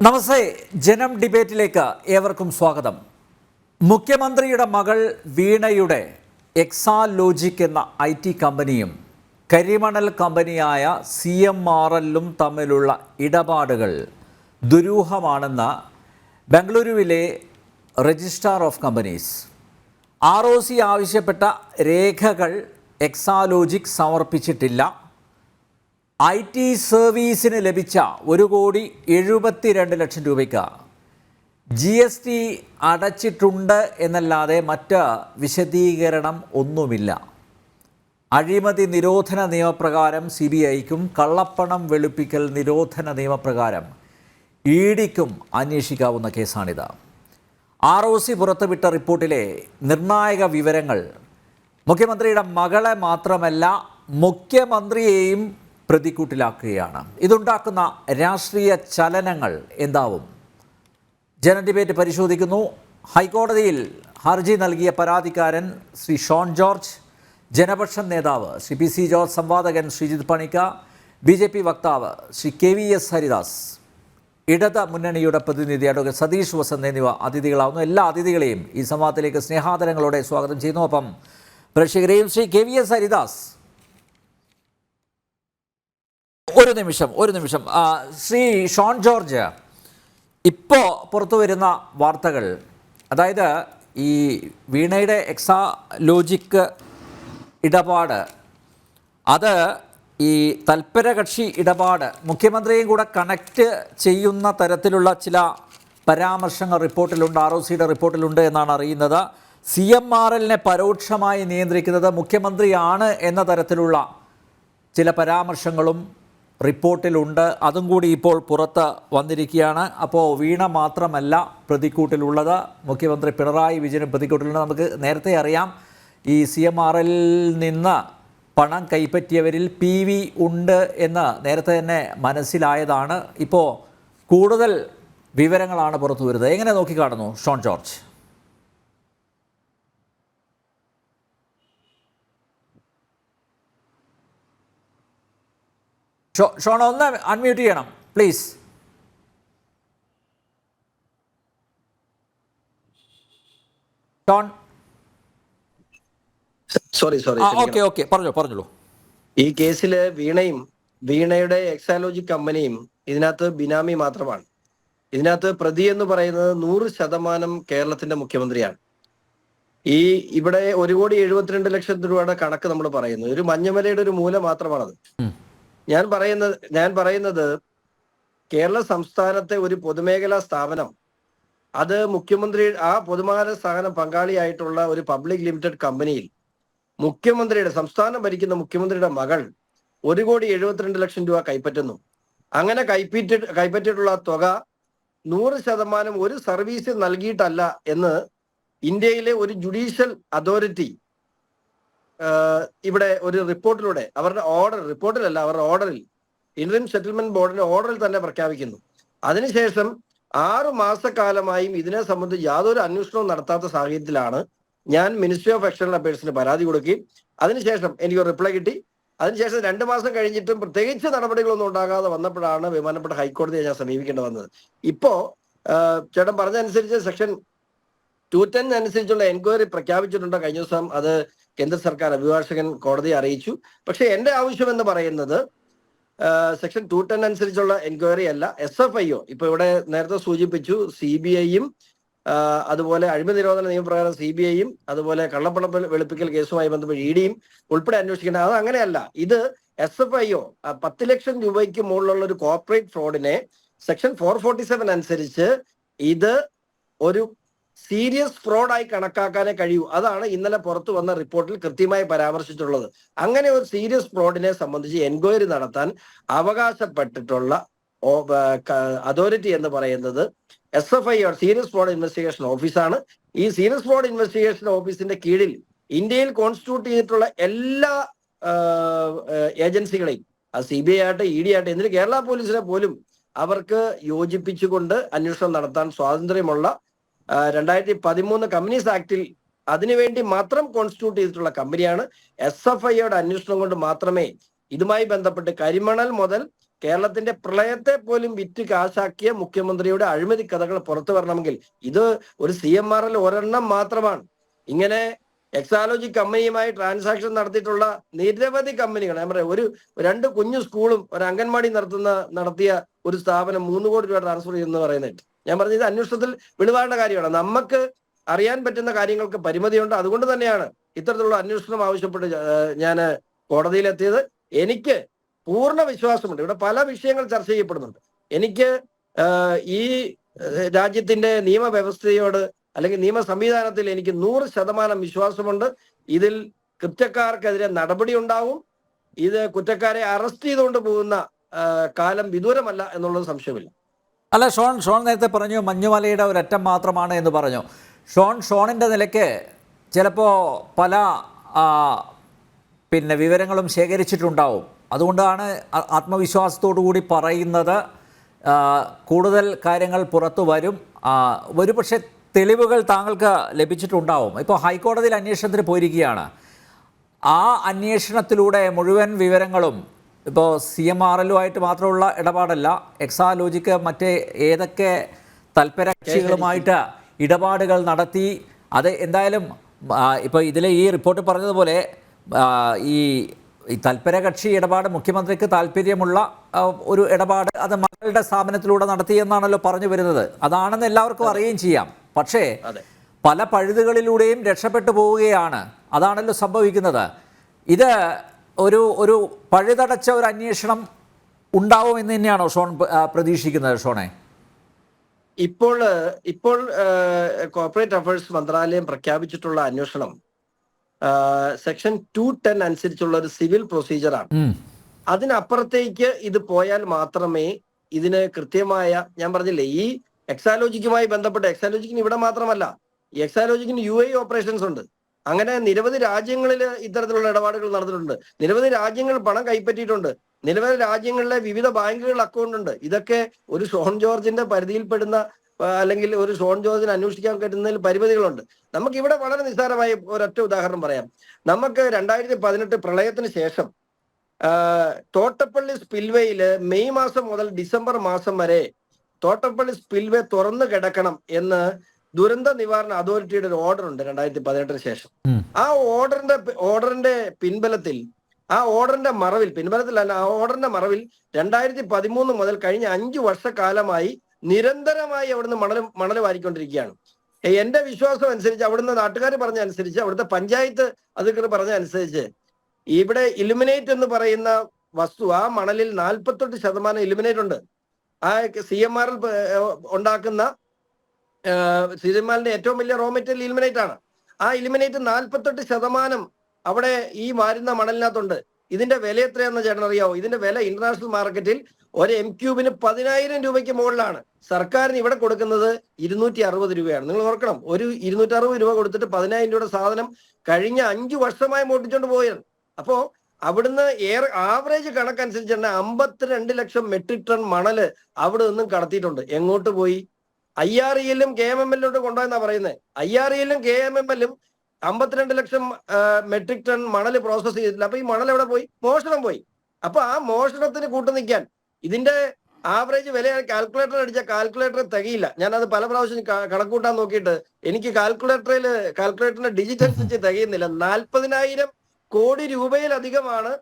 നമസ്തേ, ജനം ഡിബേറ്റിലേക്ക് ഏവർക്കും സ്വാഗതം. മുഖ്യമന്ത്രിയുടെ മകൾ വീണയുടെ എക്സാലോജിക് എന്ന IT കമ്പനിയും കരിമണൽ കമ്പനിയായ CMRL-ഉം തമ്മിലുള്ള ഇടപാടുകൾ ദുരൂഹമാണെന്ന് ബംഗളൂരുവിലെ രജിസ്ട്രാർ ഓഫ് കമ്പനീസ് ROC ആവശ്യപ്പെട്ട രേഖകൾ എക്സാലോജിക് സമർപ്പിച്ചിട്ടില്ല. IT സർവീസിന് ലഭിച്ച 1,72,00,000 രൂപയ്ക്ക് GST അടച്ചിട്ടുണ്ട് എന്നല്ലാതെ മറ്റ് വിശദീകരണം ഒന്നുമില്ല. അഴിമതി നിരോധന നിയമപ്രകാരം CBIക്കും കള്ളപ്പണം വെളുപ്പിക്കൽ നിരോധന നിയമപ്രകാരം EDക്കും അന്വേഷിക്കാവുന്ന കേസാണിത്. ROC പുറത്തുവിട്ട റിപ്പോർട്ടിലെ നിർണായക വിവരങ്ങൾ മുഖ്യമന്ത്രിയുടെ മകളെ മാത്രമല്ല മുഖ്യമന്ത്രിയെയും പ്രതിക്കൂട്ടിലാക്കുകയാണ്. ഇതുണ്ടാക്കുന്ന രാഷ്ട്രീയ ചലനങ്ങൾ എന്താവും? ജന ഡിബേറ്റ് പരിശോധിക്കുന്നു. ഹൈക്കോടതിയിൽ ഹർജി നൽകിയ പരാതിക്കാരൻ ശ്രീ ഷോൺ ജോർജ്, ജനപക്ഷം നേതാവ് ശ്രീ PC ജോർജ്, സംവാദകൻ ശ്രീജിത് പണിക്ക, BJP വക്താവ് ശ്രീ KVS ഹരിദാസ്, ഇടത് മുന്നണിയുടെ പ്രതിനിധി അഡ്വക്കേറ്റ് സതീഷ് വസന്ത് എന്നിവ അതിഥികളാവുന്നു. എല്ലാ അതിഥികളെയും ഈ സംവാദത്തിലേക്ക് സ്നേഹാദരങ്ങളോടെ സ്വാഗതം ചെയ്യുന്നു. ഒപ്പം പ്രേക്ഷകരെയും. ശ്രീ KVS ഹരിദാസ്, ഒരു നിമിഷം. ശ്രീ ഷോൺ ജോർജ്, ഇപ്പോൾ പുറത്തു വരുന്ന വാർത്തകൾ, അതായത് ഈ വീണയുടെ എക്സാലോജിക് ഇടപാട്, അത് ഈ തൽപരകക്ഷി ഇടപാട്, മുഖ്യമന്ത്രിയും കൂടെ കണക്റ്റ് ചെയ്യുന്ന തരത്തിലുള്ള ചില പരാമർശങ്ങൾ റിപ്പോർട്ടിലുണ്ട്, ROCയുടെ റിപ്പോർട്ടിലുണ്ട് എന്നാണ് അറിയുന്നത്. CMRL-നെ പരോക്ഷമായി നിയന്ത്രിക്കുന്നത് മുഖ്യമന്ത്രിയാണ് എന്ന തരത്തിലുള്ള ചില പരാമർശങ്ങളും റിപ്പോർട്ടിലുണ്ട്. അതും കൂടി ഇപ്പോൾ പുറത്ത് വന്നിരിക്കുകയാണ്. അപ്പോൾ വീണ മാത്രമല്ല പ്രതിക്കൂട്ടിലുള്ളത്, മുഖ്യമന്ത്രി പിണറായി വിജയനും പ്രതിക്കൂട്ടിലുണ്ട്. നമുക്ക് നേരത്തെ അറിയാം, ഈ CMRL-ൽ നിന്ന് പണം കൈപ്പറ്റിയവരിൽ PV ഉണ്ട് എന്ന് നേരത്തെ തന്നെ മനസ്സിലായതാണ്. ഇപ്പോൾ കൂടുതൽ വിവരങ്ങളാണ് പുറത്തു വരുന്നത്. എങ്ങനെ നോക്കിക്കാണുന്നു ഷോൺ ജോർജ്? ഷോൺ, ഒന്ന് അൺമ്യൂട്ട് ചെയ്യണം പ്ലീസ്. ഷോൺ, സോറി ഓക്കെ പറഞ്ഞോളൂ. ഈ കേസില് വീണയുടെ എക്സാലോജിക് കമ്പനിയും ഇതിനകത്ത് ബിനാമി മാത്രമാണ്. ഇതിനകത്ത് പ്രതി എന്ന് പറയുന്നത് 100% കേരളത്തിന്റെ മുഖ്യമന്ത്രിയാണ്. ഇവിടെ 1,72,00,000 രൂപയുടെ കണക്ക് നമ്മൾ പറയുന്നു. ഒരു മഞ്ഞമലയുടെ ഒരു മൂല മാത്രമാണത്. ഞാൻ പറയുന്നത് കേരള സംസ്ഥാനത്തെ ഒരു പൊതുമേഖലാ സ്ഥാപനം, അത് മുഖ്യമന്ത്രി, ആ പൊതുമേഖലാ സ്ഥാപനം പങ്കാളിയായിട്ടുള്ള ഒരു പബ്ലിക് ലിമിറ്റഡ് കമ്പനിയിൽ മുഖ്യമന്ത്രിയുടെ, സംസ്ഥാനം ഭരിക്കുന്ന മുഖ്യമന്ത്രിയുടെ മകൾ 1,72,00,000 രൂപ കൈപ്പറ്റുന്നു. അങ്ങനെ കൈപ്പറ്റിയിട്ടുള്ള തുക 100% ഒരു സർവീസ് നൽകിയിട്ടല്ല എന്ന് ഇന്ത്യയിലെ ഒരു ജുഡീഷ്യൽ അതോറിറ്റി ഇവിടെ ഒരു റിപ്പോർട്ടിലൂടെ, അവരുടെ റിപ്പോർട്ടിലല്ല, അവരുടെ ഓർഡറിൽ, ഇന്ത്യൻ സെറ്റിൽമെന്റ് ബോർഡിന്റെ ഓർഡറിൽ തന്നെ പ്രഖ്യാപിക്കുന്നു. അതിനുശേഷം 6 മാസക്കാലമായും ഇതിനെ സംബന്ധിച്ച് യാതൊരു അന്വേഷണവും നടത്താത്ത സാഹചര്യത്തിലാണ് ഞാൻ മിനിസ്ട്രി ഓഫ് എക്സ്റ്റേണൽ അഫയേഴ്സിന് പരാതി കൊടുക്കുകയും അതിനുശേഷം എനിക്ക് റിപ്ലൈ കിട്ടി. അതിനുശേഷം 2 മാസം കഴിഞ്ഞിട്ടും പ്രത്യേകിച്ച് നടപടികളൊന്നും ഉണ്ടാകാതെ വന്നപ്പോഴാണ് ബഹുമാനപ്പെട്ട ഹൈക്കോടതിയെ ഞാൻ സമീപിക്കേണ്ടി വന്നത്. ഇപ്പോ ചേട്ടൻ പറഞ്ഞതനുസരിച്ച് സെക്ഷൻ 210 അനുസരിച്ചുള്ള എൻക്വയറി പ്രഖ്യാപിച്ചിട്ടുണ്ട് കഴിഞ്ഞ ദിവസം. അത് കേന്ദ്ര സർക്കാർ അഭിഭാഷകൻ കോടതിയെ അറിയിച്ചു. പക്ഷെ എന്റെ ആവശ്യം എന്ന് പറയുന്നത് സെക്ഷൻ 210 അനുസരിച്ചുള്ള എൻക്വയറി അല്ല, SFIO. ഇപ്പൊ ഇവിടെ നേരത്തെ സൂചിപ്പിച്ചു, CBIയും അതുപോലെ അഴിമതി നിരോധന നിയമപ്രകാരം CBIയും അതുപോലെ കള്ളപ്പണം വെളുപ്പിക്കൽ കേസുമായി ബന്ധപ്പെട്ട് EDയും ഉൾപ്പെടെ അന്വേഷിക്കേണ്ടത്. അത് അങ്ങനെയല്ല. ഇത് SFIO 10 ലക്ഷം രൂപയ്ക്ക് മുകളിലുള്ള ഒരു കോർപ്പറേറ്റ് ഫ്രോഡിനെ സെക്ഷൻ 447 അനുസരിച്ച് ഇത് ഒരു സീരിയസ് ഫ്രോഡായി കണക്കാക്കാനേ കഴിയൂ. അതാണ് ഇന്നലെ പുറത്തു വന്ന റിപ്പോർട്ടിൽ കൃത്യമായി പരാമർശിച്ചിട്ടുള്ളത്. അങ്ങനെ ഒരു സീരിയസ് ഫ്രോഡിനെ സംബന്ധിച്ച് എൻക്വയറി നടത്താൻ അവകാശപ്പെട്ടിട്ടുള്ള അതോറിറ്റി എന്ന് പറയുന്നത് SFIO, സീരിയസ് ഫ്രോഡ് ഇൻവെസ്റ്റിഗേഷൻ ഓഫീസാണ്. ഈ സീരിയസ് ഫ്രോഡ് ഇൻവെസ്റ്റിഗേഷൻ ഓഫീസിന്റെ കീഴിൽ ഇന്ത്യയിൽ കോൺസ്റ്റിറ്റ്യൂട്ട് ചെയ്തിട്ടുള്ള എല്ലാ ഏജൻസികളെയും, CBI ആകട്ടെ, ED ആകട്ടെ, എന്തിന് കേരള പോലീസിനെ പോലും അവർക്ക് യോജിപ്പിച്ചുകൊണ്ട് അന്വേഷണം നടത്താൻ സ്വാതന്ത്ര്യമുള്ള 2013 കമ്പനീസ് ആക്ടിൽ അതിനുവേണ്ടി മാത്രം കോൺസ്റ്റിറ്റ്യൂട്ട് ചെയ്തിട്ടുള്ള കമ്പനിയാണ്. SFIയുടെ അന്വേഷണം കൊണ്ട് മാത്രമേ ഇതുമായി ബന്ധപ്പെട്ട് കരിമണൽ മുതൽ കേരളത്തിന്റെ പ്രളയത്തെ പോലും വിറ്റ് കാശാക്കിയ മുഖ്യമന്ത്രിയുടെ അഴിമതി കഥകൾ പുറത്തു വരണമെങ്കിൽ ഇത് ഒരു CMRL ഒരെണ്ണം മാത്രമാണ്. ഇങ്ങനെ എക്സാലോജി കമ്പനിയുമായി ട്രാൻസാക്ഷൻ നടത്തിയിട്ടുള്ള നിരവധി കമ്പനികൾ, ഞാൻ പറയാം, ഒരു 2 കുഞ്ഞു സ്കൂളും ഒരു അംഗൻവാടി നടത്തിയ ഒരു സ്ഥാപനം 3 കോടി രൂപ ട്രാൻസ്ഫർ ചെയ്യുമെന്ന് പറയുന്നത്. ഞാൻ പറഞ്ഞത് ഇത് അന്വേഷണത്തിൽ വെളിവാടേണ്ട കാര്യമാണ്. നമുക്ക് അറിയാൻ പറ്റുന്ന കാര്യങ്ങൾക്ക് പരിമിതിയുണ്ട്. അതുകൊണ്ട് തന്നെയാണ് ഇത്തരത്തിലുള്ള അന്വേഷണം ആവശ്യപ്പെട്ട് ഞാൻ കോടതിയിലെത്തിയത്. എനിക്ക് പൂർണ്ണ വിശ്വാസമുണ്ട്. ഇവിടെ പല വിഷയങ്ങൾ ചർച്ച ചെയ്യപ്പെടുന്നുണ്ട്. എനിക്ക് ഈ രാജ്യത്തിന്റെ നിയമവ്യവസ്ഥയോട് അല്ലെങ്കിൽ നിയമ സംവിധാനത്തിൽ എനിക്ക് 100% വിശ്വാസമുണ്ട്. ഇതിൽ കുറ്റക്കാർക്കെതിരെ നടപടി ഉണ്ടാവും. ഇത് കുറ്റക്കാരെ അറസ്റ്റ് ചെയ്തുകൊണ്ട് പോകുന്ന കാലം വിദൂരമല്ല എന്നുള്ളത് സംശയമില്ല. അല്ല, ഷോൺ നേരത്തെ പറഞ്ഞു മഞ്ഞുമലയുടെ ഒരറ്റം മാത്രമാണ് എന്ന് പറഞ്ഞു. ഷോണിൻ്റെ നിലയ്ക്ക് ചിലപ്പോൾ പല വിവരങ്ങളും ശേഖരിച്ചിട്ടുണ്ടാവും. അതുകൊണ്ടാണ് ആത്മവിശ്വാസത്തോടു കൂടി പറയുന്നത് കൂടുതൽ കാര്യങ്ങൾ പുറത്തു വരും. ഒരുപക്ഷെ തെളിവുകൾ താങ്കൾക്ക് ലഭിച്ചിട്ടുണ്ടാവും. ഇപ്പോൾ ഹൈക്കോടതിയിൽ അന്വേഷണത്തിന് പോയിരിക്കുകയാണ്. ആ അന്വേഷണത്തിലൂടെ മുഴുവൻ വിവരങ്ങളും ഇപ്പോൾ CMRLുമായിട്ട് മാത്രമുള്ള ഇടപാടല്ല, എക്സാലോജിക്ക് മറ്റേ ഏതൊക്കെ തൽപരകക്ഷികളുമായിട്ട് ഇടപാടുകൾ നടത്തി, അത് എന്തായാലും ഇപ്പോൾ ഇതിലെ ഈ റിപ്പോർട്ട് പറഞ്ഞതുപോലെ ഈ തൽപരകക്ഷി ഇടപാട് മുഖ്യമന്ത്രിക്ക് താല്പര്യമുള്ള ഒരു ഇടപാട് അത് മകളുടെ സ്ഥാപനത്തിലൂടെ നടത്തിയെന്നാണല്ലോ പറഞ്ഞു വരുന്നത്. അതാണെന്ന് എല്ലാവർക്കും അറിയുകയും ചെയ്യാം. പക്ഷേ പല പഴുതുകളിലൂടെയും രക്ഷപ്പെട്ടു പോവുകയാണ്. അതാണല്ലോ സംഭവിക്കുന്നത്. ഇത് ഒരു പഴുതടച്ച ഒരു അന്വേഷണം ഉണ്ടാവും എന്ന് തന്നെയാണോ ഷോൺ പ്രതീക്ഷിക്കുന്നത്? ഷോണെ, ഇപ്പോൾ കോർപ്പറേറ്റ് അഫയേഴ്സ് മന്ത്രാലയം പ്രഖ്യാപിച്ചിട്ടുള്ള അന്വേഷണം സെക്ഷൻ 210 അനുസരിച്ചുള്ള ഒരു സിവിൽ പ്രൊസീജിയറാണ്. അതിനപ്പുറത്തേക്ക് ഇത് പോയാൽ മാത്രമേ ഇതിന് കൃത്യമായ, ഞാൻ പറഞ്ഞില്ലേ, ഈ എക്സാലോജിക്കുമായി ബന്ധപ്പെട്ട്, എക്സാലോജിക്കിന് ഇവിടെ മാത്രമല്ല, ഈ എക്സാലോജിക്കിന് UAE ഓപ്പറേഷൻസ് ഉണ്ട്. അങ്ങനെ നിരവധി രാജ്യങ്ങളിൽ ഇത്തരത്തിലുള്ള ഇടപാടുകൾ നടന്നിട്ടുണ്ട്. നിരവധി രാജ്യങ്ങൾ പണം കൈപ്പറ്റിയിട്ടുണ്ട്. നിരവധി രാജ്യങ്ങളിലെ വിവിധ ബാങ്കുകൾ അക്കൗണ്ട് ഉണ്ട്. ഇതൊക്കെ ഒരു ഷോൺ ജോർജിന്റെ പരിധിയിൽപ്പെടുന്ന അല്ലെങ്കിൽ ഒരു ഷോൺ ജോർജിന് അന്വേഷിക്കാൻ പറ്റുന്നതിൽ പരിമിതികളുണ്ട്. നമുക്ക് ഇവിടെ വളരെ നിസ്സാരമായ ഒരൊറ്റ ഉദാഹരണം പറയാം. നമുക്ക് 2018 പ്രളയത്തിന് ശേഷം തോട്ടപ്പള്ളി സ്പിൽവേയില് മെയ് മാസം മുതൽ ഡിസംബർ മാസം വരെ തോട്ടപ്പള്ളി സ്പിൽവേ തുറന്നു കിടക്കണം എന്ന് ദുരന്ത നിവാരണ അതോറിറ്റിയുടെ ഒരു ഓർഡർ ഉണ്ട് 2018 ശേഷം. ആ ഓർഡറിന്റെ പിൻബലത്തിൽ, ആ ഓർഡറിന്റെ മറവിൽ, പിൻബലത്തിലല്ല, ആ ഓർഡറിന്റെ മറവിൽ 2013 മുതൽ കഴിഞ്ഞ 5 വർഷക്കാലമായി നിരന്തരമായി അവിടുന്ന് മണൽ വാരിക്കൊണ്ടിരിക്കുകയാണ്. എന്റെ വിശ്വാസം അനുസരിച്ച്, അവിടുന്ന് നാട്ടുകാർ പറഞ്ഞ അനുസരിച്ച്, അവിടുത്തെ പഞ്ചായത്ത് അധികൃതർ പറഞ്ഞ അനുസരിച്ച്, ഇവിടെ ഇലുമിനേറ്റ് എന്ന് പറയുന്ന വസ്തു, ആ മണലിൽ 48% ഇലുമിനേറ്റ് ഉണ്ട്. ആ CMRL ഉണ്ടാക്കുന്ന CMRLന്റെ ഏറ്റവും വലിയ റോ മെറ്റീരിയൽ ഇലുമിനേറ്റ് ആണ്. ആ ഇലുമിനേറ്റ് 48% അവിടെ ഈ വാരുന്ന മണലിനകത്തുണ്ട്. ഇതിന്റെ വില എത്രയാണെന്ന് ചേട്ടൻ അറിയാവോ? ഇതിന്റെ വില ഇന്റർനാഷണൽ മാർക്കറ്റിൽ ഒരു M3 10,000 രൂപയ്ക്ക് മുകളിലാണ്. സർക്കാരിന് ഇവിടെ കൊടുക്കുന്നത് 260 രൂപയാണ്. നിങ്ങൾ ഓർക്കണം, ഒരു 260 രൂപ കൊടുത്തിട്ട് 10,000 രൂപയുടെ സാധനം കഴിഞ്ഞ 5 വർഷമായി മോട്ടിച്ചോണ്ട് പോയത്. അപ്പോ അവിടുന്ന് ആവറേജ് കണക്കനുസരിച്ച് തന്നെ 52 ലക്ഷം മെട്രിക് ടൺ മണല് അവിടെ നിന്നും കടത്തിയിട്ടുണ്ട്. എങ്ങോട്ട് പോയി? IREലും KMMLോട്ട് കൊണ്ടുപോയെന്നാ പറയുന്നത്. IREലും KMMLും 52 ലക്ഷം മെട്രിക് ടൺ മണല് പ്രോസസ് ചെയ്തിട്ടില്ല. അപ്പൊ ഈ മണൽ എവിടെ പോയി? മോഷണം പോയി. അപ്പൊ ആ മോഷണത്തിന് കൂട്ടു നിൽക്കാൻ ഇതിന്റെ ആവറേജ് വില കാൽക്കുലേറ്റർ അടിച്ച കാൽക്കുലേറ്റർ തികയില്ല. ഞാനത് പല പ്രാവശ്യം കണക്കൂട്ടാൻ നോക്കിയിട്ട് എനിക്ക് കാൽക്കുലേറ്ററിന്റെ ഡിജിറ്റ് അനുസരിച്ച് തികയുന്നില്ല. 40,000 കോടി രൂപയിലധികമാണ്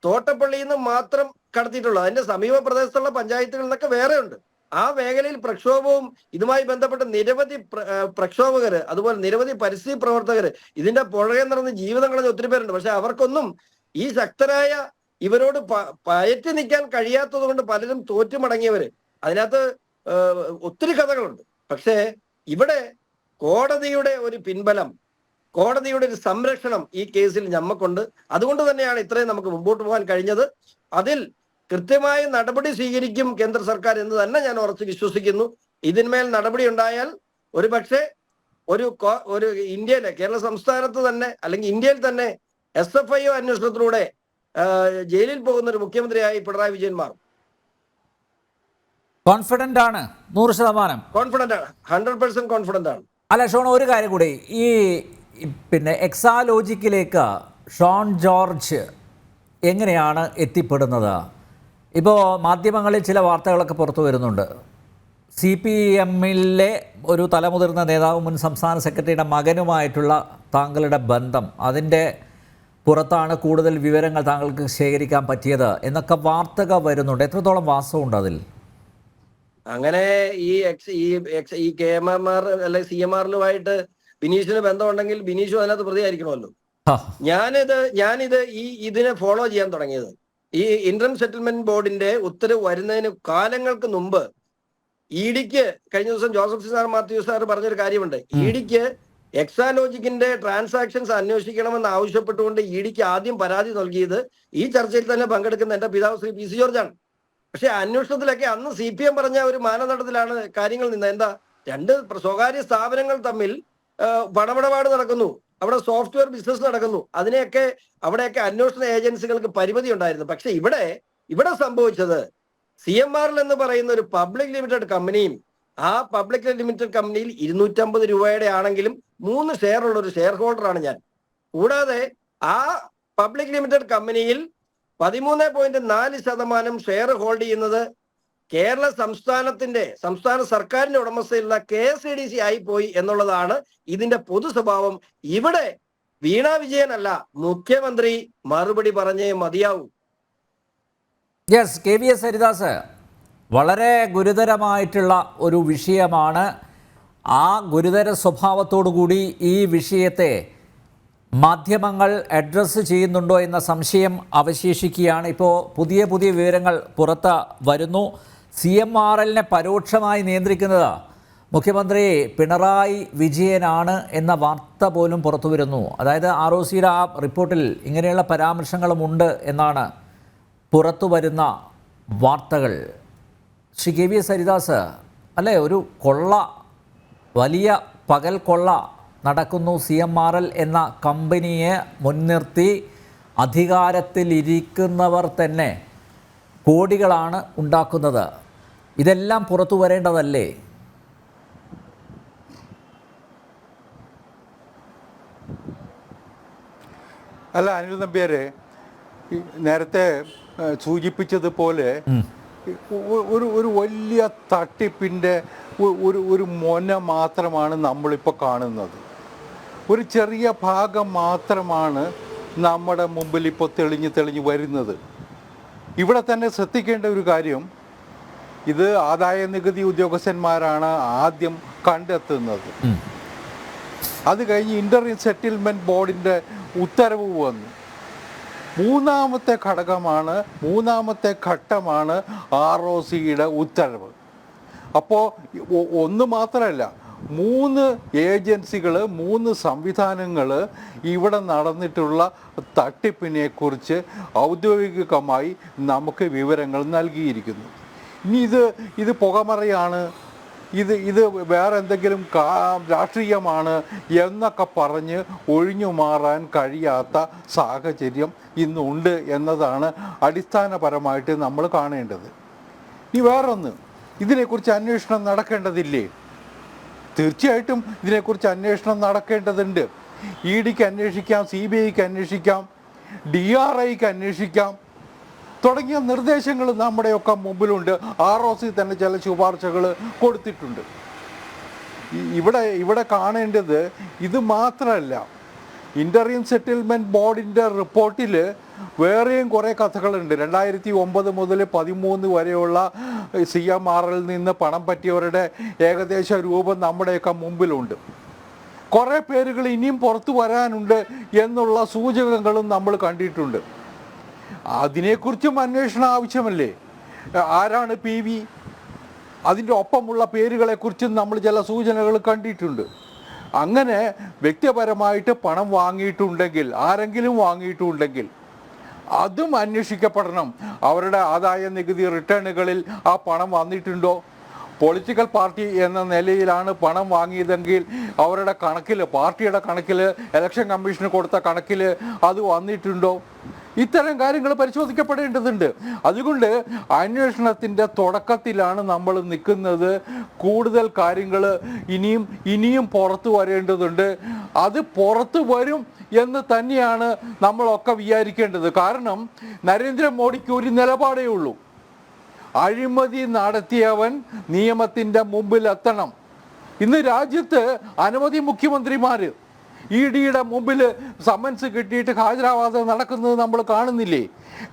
തോട്ടപ്പള്ളിയിൽ നിന്ന് മാത്രം കടത്തിയിട്ടുള്ളത്. അതിന്റെ സമീപ പ്രദേശത്തുള്ള പഞ്ചായത്തുകളിൽ നിന്നൊക്കെ വേറെ ഉണ്ട്. ആ മേഖലയിൽ പ്രക്ഷോഭവും ഇതുമായി ബന്ധപ്പെട്ട നിരവധി പ്രക്ഷോഭകര്, അതുപോലെ നിരവധി പരിസ്ഥിതി പ്രവർത്തകര്, ഇതിന്റെ പുറകെ നടന്ന് ജീവിതം കളഞ്ഞ ഒത്തിരി പേരുണ്ട്. പക്ഷെ അവർക്കൊന്നും ഈ ശക്തരായ ഇവരോട് പയറ്റി നിൽക്കാൻ കഴിയാത്തത് കൊണ്ട് പലരും തോറ്റുമടങ്ങിയവര്. അതിനകത്ത് ഒത്തിരി കഥകളുണ്ട്. പക്ഷേ ഇവിടെ കോടതിയുടെ ഒരു പിൻബലം, കോടതിയുടെ ഒരു സംരക്ഷണം ഈ കേസിൽ ഞമ്മക്കുണ്ട്. അതുകൊണ്ട് തന്നെയാണ് ഇത്രയും നമുക്ക് മുമ്പോട്ട് പോകാൻ കഴിഞ്ഞത്. അതിൽ കൃത്യമായ നടപടി സ്വീകരിക്കും കേന്ദ്ര സർക്കാർ എന്ന് തന്നെ ഞാൻ ഉറച്ചു വിശ്വസിക്കുന്നു. ഇതിന്മേൽ നടപടി ഉണ്ടായാൽ ഒരുപക്ഷെ ഒരു ഇന്ത്യയിലെ, കേരള സംസ്ഥാനത്ത് തന്നെ അല്ലെങ്കിൽ ഇന്ത്യയിൽ തന്നെ SFIO അന്വേഷണത്തിലൂടെ ജയിലിൽ പോകുന്ന ഒരു മുഖ്യമന്ത്രിയായി പിണറായി വിജയൻ മാറും. കോൺഫിഡന്റ് ആണ്? 100% കോൺഫിഡന്റ് ആണ്, 100% കോൺഫിഡന്റ് ആണ്. അല്ല ഷോൺ, ഒരു കാര്യം കൂടി, ഈ എക്സാലോജിക്കിലേക്ക് ഷോൺ ജോർജ് എങ്ങനെയാണ് എത്തിപ്പെടുന്നത്? ഇപ്പോൾ മാധ്യമങ്ങളിൽ ചില വാർത്തകളൊക്കെ പുറത്തു വരുന്നുണ്ട്. CPM-ലെ ഒരു തലമുതിർന്ന നേതാവ്, മുൻ സംസ്ഥാന സെക്രട്ടറിയുടെ മകനുമായിട്ടുള്ള താങ്കളുടെ ബന്ധം, അതിൻ്റെ പുറത്താണ് കൂടുതൽ വിവരങ്ങൾ താങ്കൾക്ക് ശേഖരിക്കാൻ പറ്റിയത് എന്നൊക്കെ വാർത്തകൾ വരുന്നുണ്ട്. എത്രത്തോളം വാസ്തവമുണ്ട് അതിൽ? അങ്ങനെ ഈ KMR അല്ലെ CMR-ലുമായിട്ട് ബിനീഷിന് ബന്ധമുണ്ടെങ്കിൽ ബിനീഷും അതിനകത്ത് പ്രതിയായിരിക്കണമല്ലോ. ഞാനിത് ഇതിനെ ഫോളോ ചെയ്യാൻ തുടങ്ങിയത് ഈ ഇന്റർം സെറ്റിൽമെന്റ് ബോർഡിന്റെ ഉത്തരവ് വരുന്നതിന് കാലങ്ങൾക്ക് മുമ്പ് ഇഡിക്ക് കഴിഞ്ഞ ദിവസം ജോസഫ് സാർ മാത്യു സാർ പറഞ്ഞൊരു കാര്യമുണ്ട്. ഇഡിക്ക് എക്സാലോജിക്കിന്റെ ട്രാൻസാക്ഷൻസ് അന്വേഷിക്കണമെന്ന് ആവശ്യപ്പെട്ടുകൊണ്ട് ഇഡിക്ക് ആദ്യം പരാതി നൽകിയത് ഈ ചർച്ചയിൽ തന്നെ പങ്കെടുക്കുന്ന എന്റെ പിതാവ് ശ്രീ PC ജോർജാണ്. പക്ഷെ അന്വേഷണത്തിലൊക്കെ അന്ന് CPM പറഞ്ഞ ഒരു മാനദണ്ഡത്തിലാണ് കാര്യങ്ങൾ നിന്ന്. എന്താ, രണ്ട് സ്വകാര്യ സ്ഥാപനങ്ങൾ തമ്മിൽ പണമിടപാട് നടക്കുന്നു, അവിടെ സോഫ്റ്റ്വെയർ ബിസിനസ് നടക്കുന്നു, അവിടെയൊക്കെ അന്വേഷണ ഏജൻസികൾക്ക് പരിമിതി ഉണ്ടായിരുന്നു. പക്ഷെ ഇവിടെ സംഭവിച്ചത് CMRL എന്ന് പറയുന്ന ഒരു പബ്ലിക് ലിമിറ്റഡ് കമ്പനിയും ആ പബ്ലിക് ലിമിറ്റഡ് കമ്പനിയിൽ 250 രൂപയുടെ ആണെങ്കിലും 3 ഷെയർ ഉള്ള ഒരു ഷെയർ ഹോൾഡറാണ് ഞാൻ. കൂടാതെ ആ പബ്ലിക് ലിമിറ്റഡ് കമ്പനിയിൽ 13.4% ഷെയർ ഹോൾഡ് ചെയ്യുന്നത് കേരള സംസ്ഥാന സർക്കാരിന്റെ ഉടമസ്ഥയിലുള്ള KSADC ആയിപ്പോയി എന്നുള്ളതാണ് ഇതിന്റെ പൊതു സ്വഭാവം. ഇവിടെ വീണ വിജയനല്ല, മുഖ്യമന്ത്രി മറുപടി പറഞ്ഞേ മതിയാവൂ. യെസ്, KVS ഹരിദാസ്, വളരെ ഗുരുതരമായിട്ടുള്ള ഒരു വിഷയമാണ്. ആ ഗുരുതര സ്വഭാവത്തോടുകൂടി ഈ വിഷയത്തെ മാധ്യമങ്ങൾ അഡ്രസ്സ് ചെയ്യുന്നുണ്ടോ എന്ന സംശയം അവശേഷിക്കുകയാണ്. ഇപ്പോൾ പുതിയ വിവരങ്ങൾ പുറത്ത് വരുന്നു. CMRL-നെ പരോക്ഷമായി നിയന്ത്രിക്കുന്നത് മുഖ്യമന്ത്രി പിണറായി വിജയനാണ് എന്ന വാർത്ത പോലും പുറത്തു വരുന്നു. അതായത് ROC-യുടെ ആ റിപ്പോർട്ടിൽ ഇങ്ങനെയുള്ള പരാമർശങ്ങളുമുണ്ട് എന്നാണ് പുറത്തു വരുന്ന വാർത്തകൾ. ശ്രീ KVS ഹരിദാസ്, അല്ലേ, ഒരു വലിയ പകൽ കൊള്ള നടക്കുന്നു. CMRL എന്ന കമ്പനിയെ മുൻനിർത്തി അധികാരത്തിലിരിക്കുന്നവർ തന്നെ കോടികളാണ് ഉണ്ടാക്കുന്നത്. ഇതെല്ലാം പുറത്തു വരേണ്ടതല്ലേ? അല്ല, അനിൽ നമ്പ്യാരെ, നേരത്തെ സൂചിപ്പിച്ചതുപോലെ ഒരു വലിയ തട്ടിപ്പിൻ്റെ ഒരു മൊന മാത്രമാണ് നമ്മളിപ്പോൾ കാണുന്നത്. ഒരു ചെറിയ ഭാഗം മാത്രമാണ് നമ്മുടെ മുമ്പിൽ ഇപ്പോൾ തെളിഞ്ഞ് വരുന്നത്. ഇവിടെ തന്നെ ശ്രദ്ധിക്കേണ്ട ഒരു കാര്യം, ഇത് ആദായ നികുതി ഉദ്യോഗസ്ഥന്മാരാണ് ആദ്യം കണ്ടെത്തുന്നത്. അത് കഴിഞ്ഞ് ഇന്റർം സെറ്റിൽമെൻറ്റ് ബോർഡിൻ്റെ ഉത്തരവ് വന്നു. മൂന്നാമത്തെ ഘട്ടമാണ് ROC-യുടെ ഉത്തരവ്. അപ്പോൾ ഒന്ന് മാത്രമല്ല, 3 ഏജൻസികൾ, 3 സംവിധാനങ്ങൾ ഇവിടെ നടന്നിട്ടുള്ള തട്ടിപ്പിനെ കുറിച്ച് ഔദ്യോഗികമായി നമുക്ക് വിവരങ്ങൾ നൽകിയിരിക്കുന്നു. ഇനി ഇത് പുകമറയാണ്, ഇത് വേറെ എന്തെങ്കിലും രാഷ്ട്രീയമാണ് എന്നൊക്കെ പറഞ്ഞ് ഒഴിഞ്ഞു മാറാൻ കഴിയാത്ത സാഹചര്യം ഇന്നുണ്ട് എന്നതാണ് അടിസ്ഥാനപരമായിട്ട് നമ്മൾ കാണേണ്ടത്. ഇനി വേറൊന്ന്, ഇതിനെക്കുറിച്ച് അന്വേഷണം നടക്കേണ്ടതില്ലേ? തീർച്ചയായിട്ടും ഇതിനെക്കുറിച്ച് അന്വേഷണം നടക്കേണ്ടതുണ്ട്. EDക്ക് അന്വേഷിക്കാം, CBIക്ക് അന്വേഷിക്കാം, DRIക്ക് അന്വേഷിക്കാം തുടങ്ങിയ നിർദ്ദേശങ്ങൾ നമ്മുടെയൊക്കെ മുമ്പിലുണ്ട്. ROC തന്നെ ചില ശുപാർശകൾ കൊടുത്തിട്ടുണ്ട്. ഇവിടെ കാണേണ്ടത് ഇത് മാത്രമല്ല. ഇന്ററിം സെറ്റിൽമെൻറ്റ് ബോർഡിൻ്റെ റിപ്പോർട്ടിൽ വേറെയും കുറേ കഥകളുണ്ട്. 2009 മുതൽ 2013 വരെയുള്ള CMRL നിന്ന് പണം പറ്റിയവരുടെ ഏകദേശ രൂപം നമ്മുടെയൊക്കെ മുമ്പിലുണ്ട്. കുറേ പേരുകൾ ഇനിയും പുറത്തു വരാനുണ്ട് എന്നുള്ള സൂചകങ്ങളും നമ്മൾ കണ്ടിട്ടുണ്ട്. അതിനെക്കുറിച്ചും അന്വേഷണം ആവശ്യമല്ലേ? ആരാണ് PV? അതിൻ്റെ ഒപ്പമുള്ള പേരുകളെക്കുറിച്ചും നമ്മൾ ചില സൂചനകൾ കണ്ടിട്ടുണ്ട്. അങ്ങനെ വ്യക്തിപരമായിട്ട് പണം വാങ്ങിയിട്ടുണ്ടെങ്കിൽ, ആരെങ്കിലും വാങ്ങിയിട്ടുണ്ടെങ്കിൽ അതും അന്വേഷിക്കപ്പെടണം. അവരുടെ ആദായ നികുതി റിട്ടേണുകളിൽ ആ പണം വന്നിട്ടുണ്ടോ? പൊളിറ്റിക്കൽ പാർട്ടി എന്ന നിലയിലാണ് പണം വാങ്ങിയതെങ്കിൽ അവരുടെ കണക്കിൽ, പാർട്ടിയുടെ കണക്കിൽ, ഇലക്ഷൻ കമ്മീഷന് കൊടുത്ത കണക്കിൽ അത് വന്നിട്ടുണ്ടോ? ഇത്തരം കാര്യങ്ങൾ പരിശോധിക്കപ്പെടേണ്ടതുണ്ട്. അതുകൊണ്ട് അന്വേഷണത്തിൻ്റെ തുടക്കത്തിലാണ് നമ്മൾ നിൽക്കുന്നത്. കൂടുതൽ കാര്യങ്ങൾ ഇനിയും പുറത്തു വരേണ്ടതുണ്ട്. അത് പുറത്തു വരും എന്ന് തന്നെയാണ് നമ്മളൊക്കെ വിചാരിക്കേണ്ടത്. കാരണം നരേന്ദ്രമോദിക്ക് ഒരു നിലപാടേ ഉള്ളൂ: അഴിമതി നടത്തിയവൻ നിയമത്തിൻ്റെ മുമ്പിൽ എത്തണം. ഇന്ന് രാജ്യത്ത് അനവധി മുഖ്യമന്ത്രിമാർ EDയുടെ മുമ്പിൽ സമ്മൻസ് കിട്ടിയിട്ട് ഹാജരാവാതെ നടക്കുന്നത് നമ്മൾ കാണുന്നില്ലേ?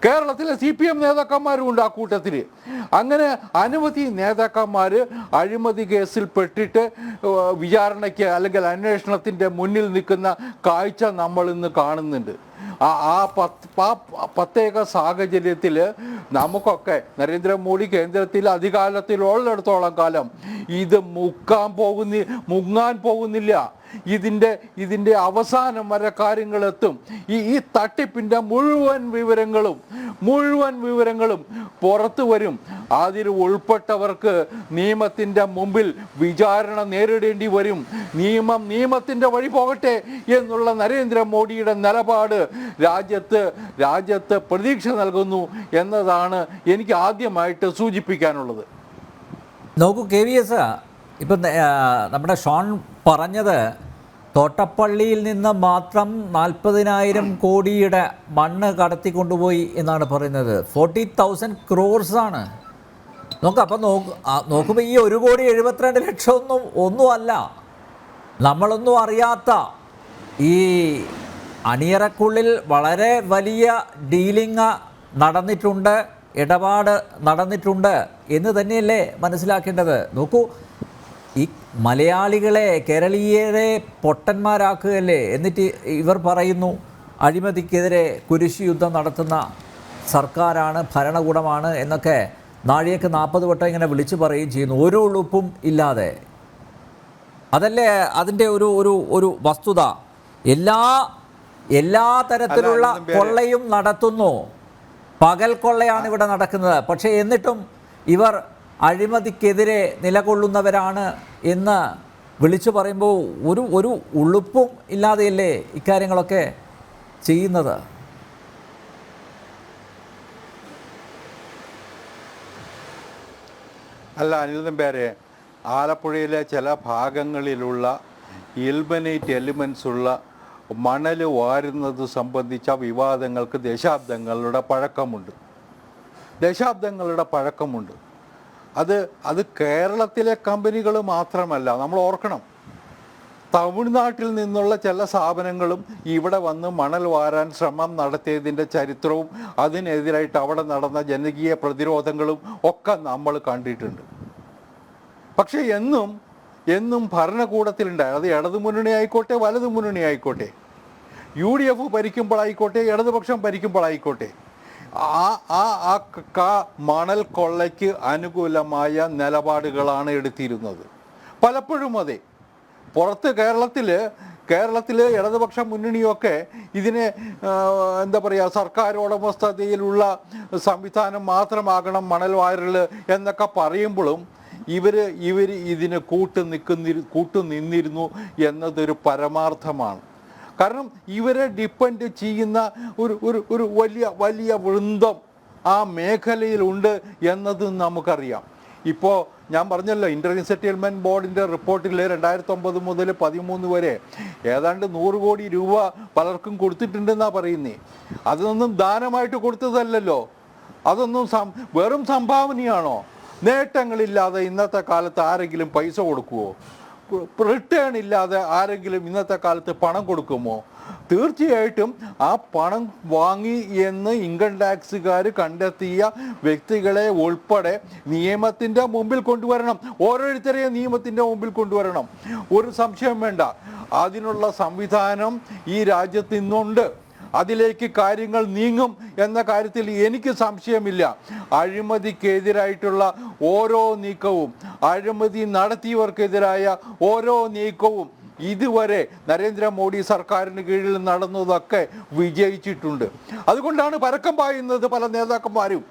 കേരളത്തിലെ CPM നേതാക്കന്മാരും ഉണ്ട് ആ കൂട്ടത്തിൽ. അങ്ങനെ അനവധി നേതാക്കന്മാർ അഴിമതി കേസിൽ പെട്ടിട്ട് വിചാരണയ്ക്ക് അല്ലെങ്കിൽ അന്വേഷണത്തിൻ്റെ മുന്നിൽ നിൽക്കുന്ന കാഴ്ച നമ്മൾ ഇന്ന് കാണുന്നുണ്ട്. ആ പ്രത്യേക സാഹചര്യത്തിൽ നമുക്കൊക്കെ നരേന്ദ്രമോദി കേന്ദ്രത്തിൽ അധികാരത്തിലുള്ളിടത്തോളം കാലം ഇത് മുങ്ങാൻ പോകുന്നില്ല. ഇതിൻ്റെ അവസാനം വരെ കാര്യങ്ങളെത്തും. ഈ തട്ടിപ്പിൻ്റെ മുഴുവൻ വിവരങ്ങളും പുറത്തു വരും. അതിൽ ഉൾപ്പെട്ടവർക്ക് നിയമത്തിൻ്റെ മുമ്പിൽ വിചാരണ നേരിടേണ്ടി വരും. നിയമത്തിൻ്റെ വഴി പോകട്ടെ എന്നുള്ള നരേന്ദ്രമോദിയുടെ നിലപാട് രാജ്യത്ത് പ്രതീക്ഷ നൽകുന്നു എന്നതാണ് എനിക്ക് ആദ്യമായിട്ട് സൂചിപ്പിക്കാനുള്ളത്. നോക്കൂ KVS, ഇപ്പം നമ്മുടെ ഷോൺ പറഞ്ഞത് തോട്ടപ്പള്ളിയിൽ നിന്ന് മാത്രം 40,000 കോടിയുടെ മണ്ണ് കടത്തിക്കൊണ്ടുപോയി എന്നാണ് പറയുന്നത്. 40,000 crores ആണ്. അപ്പം നോക്കുമ്പോൾ ഈ 1,72,00,000 ഒന്നുമല്ല. നമ്മളൊന്നും അറിയാത്ത ഈ അണിയറക്കുള്ളിൽ വളരെ വലിയ ഡീലിംഗ് നടന്നിട്ടുണ്ട്, ഇടപാട് നടന്നിട്ടുണ്ട് എന്ന് തന്നെയല്ലേ മനസ്സിലാക്കേണ്ടത്. നോക്കൂ, ഈ മലയാളികളെ, കേരളീയരെ പൊട്ടന്മാരാക്കുകയല്ലേ. എന്നിട്ട് ഇവർ പറയുന്നു അഴിമതിക്കെതിരെ കുരിശ് യുദ്ധം നടത്തുന്ന സർക്കാരാണ്, ഭരണകൂടമാണ് എന്നൊക്കെ നാഴികക്ക് 40 വട്ടം ഇങ്ങനെ വിളിച്ചു പറയുകയും ചെയ്യുന്നു, ഒരു ഉളുപ്പും ഇല്ലാതെ. അതല്ലേ അതിൻ്റെ ഒരു വസ്തുത. എല്ലാ തരത്തിലുള്ള കൊള്ളയും നടത്തുന്നു. പകൽ കൊള്ളയാണ് ഇവിടെ നടക്കുന്നത്. പക്ഷേ എന്നിട്ടും ഇവർ അഴിമതിക്കെതിരെ നിലകൊള്ളുന്നവരാണ് എന്ന് വിളിച്ചു പറയുമ്പോൾ ഒരു ഉളുപ്പും ഇല്ലാതെയല്ലേ ഇക്കാര്യങ്ങളൊക്കെ ചെയ്യുന്നത്. അല്ല അനിൽ നമ്പ്യാരെ, ആലപ്പുഴയിലെ ചില ഭാഗങ്ങളിലുള്ള ഇൽബനേറ്റ് എലിമെൻസ് ഉള്ള മണൽ വാരുന്നത് സംബന്ധിച്ച വിവാദങ്ങൾക്ക് ദശാബ്ദങ്ങളുടെ പഴക്കമുണ്ട്. അത് കേരളത്തിലെ കമ്പനികൾ മാത്രമല്ല. നമ്മൾ ഓർക്കണം, തമിഴ്നാട്ടിൽ നിന്നുള്ള ചില സ്ഥാപനങ്ങളും ഇവിടെ വന്ന് മണൽ വാരാൻ ശ്രമം നടത്തിയതിൻ്റെ ചരിത്രവും അതിനെതിരായിട്ട് അവിടെ നടന്ന ജനകീയ പ്രതിരോധങ്ങളും ഒക്കെ നമ്മൾ കണ്ടിട്ടുണ്ട്. പക്ഷേ എന്നും ഭരണകൂടത്തിലുണ്ടായി, അത് ഇടതുമുന്നണി ആയിക്കോട്ടെ വലതുമുന്നണി ആയിക്കോട്ടെ, UDF ഭരിക്കുമ്പോഴായിക്കോട്ടെ ഇടതുപക്ഷം ഭരിക്കുമ്പോഴായിക്കോട്ടെ, മണൽ കൊള്ളയ്ക്ക് അനുകൂലമായ നിലപാടുകളാണ് എടുത്തിരുന്നത്. പലപ്പോഴും അതെ. പുറത്ത് കേരളത്തിൽ ഇടതുപക്ഷ മുന്നണിയൊക്കെ ഇതിനെ സർക്കാർ ഉടമസ്ഥതയിലുള്ള സംവിധാനം മാത്രമാകണം മണൽ വാരൽ എന്നൊക്കെ പറയുമ്പോഴും ഇവർ ഇതിന് കൂട്ടുനിന്നിരുന്നു എന്നതൊരു പരമാർത്ഥമാണ്. കാരണം ഇവരെ ഡിപ്പെൻഡ് ചെയ്യുന്ന ഒരു വലിയ വൃന്ദം ആ മേഖലയിലുണ്ട് എന്നത് നമുക്കറിയാം. ഇപ്പോൾ ഞാൻ പറഞ്ഞല്ലോ, ഇൻ്റർനെറ്റ് സെറ്റിൽമെൻറ്റ് ബോർഡിൻ്റെ റിപ്പോർട്ടിൽ 2009 മുതൽ 2013 വരെ ഏതാണ്ട് 100 കോടി രൂപ പലർക്കും കൊടുത്തിട്ടുണ്ടെന്നാണ് പറയുന്നത്. അതൊന്നും ദാനമായിട്ട് കൊടുത്തതല്ലല്ലോ, അതൊന്നും വെറും സംഭാവനയാണോ? നേട്ടങ്ങളില്ലാതെ ഇന്നത്തെ കാലത്ത് ആരെങ്കിലും പൈസ കൊടുക്കുമോ? റിട്ടേൺ ഇല്ലാതെ ആരെങ്കിലും ഇന്നത്തെ കാലത്ത് പണം കൊടുക്കുമോ? തീർച്ചയായിട്ടും ആ പണം വാങ്ങി എന്ന് ഇൻകം ടാക്സുകാർ കണ്ടെത്തിയ വ്യക്തികളെ ഉൾപ്പെടെ നിയമത്തിൻ്റെ മുമ്പിൽ കൊണ്ടുവരണം. ഓരോരുത്തരെയും നിയമത്തിൻ്റെ മുമ്പിൽ കൊണ്ടുവരണം. ഒരു സംശയം വേണ്ട, അതിനുള്ള സംവിധാനം ഈ രാജ്യത്ത് ഇന്നുണ്ട്. അതിലേക്ക് കാര്യങ്ങൾ നീങ്ങും എന്ന കാര്യത്തിൽ എനിക്ക് സംശയമില്ല. അഴിമതിക്കെതിരായിട്ടുള്ള ഓരോ നീക്കവും, അഴിമതി നടത്തിയവർക്കെതിരായ ഓരോ നീക്കവും ഇതുവരെ നരേന്ദ്രമോദി സർക്കാരിന് കീഴിൽ നടന്നതൊക്കെ വിജയിച്ചിട്ടുണ്ട്. അതുകൊണ്ടാണ് പരക്കം പായുന്നത് പല നേതാക്കന്മാരും.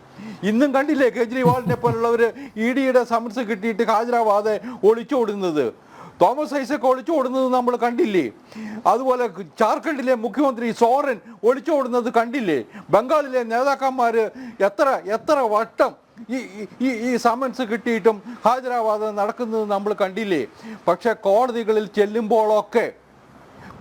ഇന്നും കണ്ടില്ലേ കേജ്രിവാളിനെ പോലുള്ളവർ EDയുടെ സമൻസ് കിട്ടിയിട്ട് ഹാജരാവാതെ ഒളിച്ചോടുന്നത്. തോമസ് ഐസക് ഒളിച്ചോടുന്നത് നമ്മൾ കണ്ടില്ലേ? അതുപോലെ ജാർഖണ്ഡിലെ മുഖ്യമന്ത്രി സോറൻ ഒളിച്ചോടുന്നത് കണ്ടില്ലേ? ബംഗാളിലെ നേതാക്കന്മാർ എത്ര വട്ടം ഈ സമൻസ് കിട്ടിയിട്ടും ഹാജരാവാതെ നടക്കുന്നത് നമ്മൾ കണ്ടില്ലേ? പക്ഷെ കോടതികളിൽ ചെല്ലുമ്പോഴൊക്കെ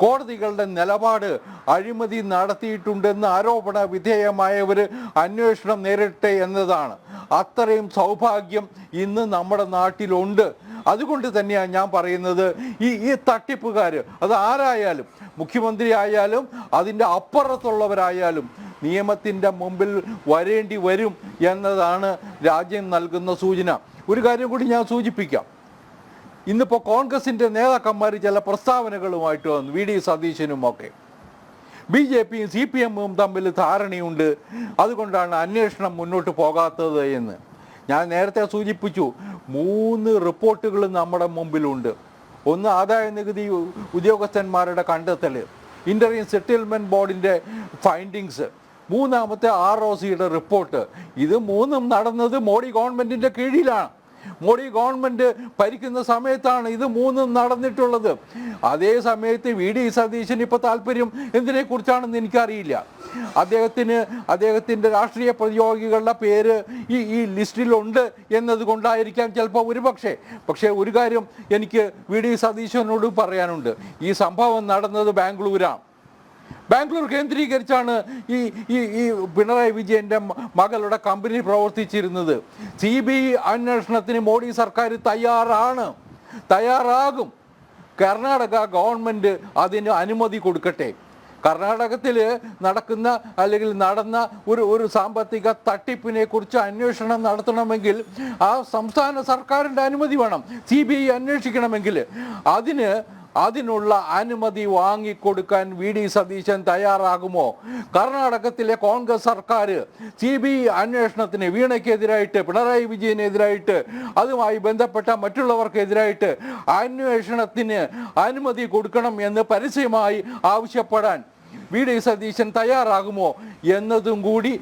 കോടതികളുടെ നിലപാട് അഴിമതി നടത്തിയിട്ടുണ്ടെന്ന് ആരോപണ വിധേയമായവർ അന്വേഷണം നേരിട്ടെ എന്നതാണ്. അത്രയും സൗഭാഗ്യം ഇന്ന് നമ്മുടെ നാട്ടിലുണ്ട്. അതുകൊണ്ട് തന്നെയാണ് ഞാൻ പറയുന്നത്, ഈ തട്ടിപ്പുകാർ അത് ആരായാലും, മുഖ്യമന്ത്രി ആയാലും അതിൻ്റെ അപ്പുറത്തുള്ളവരായാലും നിയമത്തിൻ്റെ മുമ്പിൽ വരേണ്ടി വരും എന്നതാണ് രാജ്യം നൽകുന്ന സൂചന. ഒരു കാര്യം കൂടി ഞാൻ സൂചിപ്പിക്കാം. ഇന്നിപ്പോൾ കോൺഗ്രസിൻ്റെ നേതാക്കന്മാർ ചില പ്രസ്താവനകളുമായിട്ട് വന്നു, വി ഡി സതീശനുമൊക്കെ. BJPയും CPMഉം തമ്മിൽ ധാരണയുണ്ട്, അതുകൊണ്ടാണ് അന്വേഷണം മുന്നോട്ട് പോകാത്തത് എന്ന് ഞാൻ നേരത്തെ സൂചിപ്പിച്ചു. 3 റിപ്പോർട്ടുകൾ നമ്മുടെ മുമ്പിലുണ്ട്. ഒന്ന് ആദായ നികുതി ഉദ്യോഗസ്ഥന്മാരുടെ കണ്ടെത്തൽ, ഇൻ്ററിം സെറ്റിൽമെൻറ്റ് ബോർഡിൻ്റെ ഫൈൻഡിങ്സ്, മൂന്നാമത്തെ ROCയുടെ റിപ്പോർട്ട്. ഇത് മൂന്നും നടന്നത് മോഡി ഗവൺമെൻറ്റിൻ്റെ കീഴിലാണ്. മോഡി ഗവൺമെൻറ് ഭരിക്കുന്ന സമയത്താണ് ഇത് മൂന്നും നടന്നിട്ടുള്ളത്. അതേ സമയത്ത് വി ഡി സതീശന് ഇപ്പോൾ താല്പര്യം എന്തിനെക്കുറിച്ചാണെന്ന് എനിക്കറിയില്ല. അദ്ദേഹത്തിൻ്റെ രാഷ്ട്രീയ പ്രതിയോഗികളുടെ പേര് ഈ ലിസ്റ്റിലുണ്ട് എന്നതുകൊണ്ടായിരിക്കാം ചിലപ്പോൾ പക്ഷേ ഒരു കാര്യം എനിക്ക് വി ഡി സതീശനോട് പറയാനുണ്ട്. ഈ സംഭവം നടന്നത് ബാംഗ്ലൂരാണ്. ബാംഗ്ലൂർ കേന്ദ്രീകരിച്ചാണ് ഈ പിണറായി വിജയൻ്റെ മകളുടെ കമ്പനി പ്രവർത്തിച്ചിരുന്നത്. CBI അന്വേഷണത്തിന് മോഡി സർക്കാർ തയ്യാറാകും. കർണാടക ഗവൺമെൻറ് അതിന് അനുമതി കൊടുക്കട്ടെ. കർണാടകത്തിൽ നടന്ന ഒരു സാമ്പത്തിക തട്ടിപ്പിനെ കുറിച്ച് അന്വേഷണം നടത്തണമെങ്കിൽ ആ സംസ്ഥാന സർക്കാരിൻ്റെ അനുമതി വേണം. CBI അന്വേഷിക്കണമെങ്കിൽ അതിനുള്ള അനുമതി വാങ്ങിക്കൊടുക്കാൻ വി ഡി സതീശൻ തയ്യാറാകുമോ? കർണാടകത്തിലെ കോൺഗ്രസ് സർക്കാർ CBI അന്വേഷണത്തിന് വീണയ്ക്കെതിരായിട്ട്, പിണറായി വിജയനെതിരായിട്ട്, അതുമായി ബന്ധപ്പെട്ട മറ്റുള്ളവർക്കെതിരായിട്ട് അന്വേഷണത്തിന് അനുമതി കൊടുക്കണം എന്ന് പരസ്യമായി ആവശ്യപ്പെടാൻ വി ഡി സതീശൻ തയ്യാറാകുമോ എന്നതും കൂടി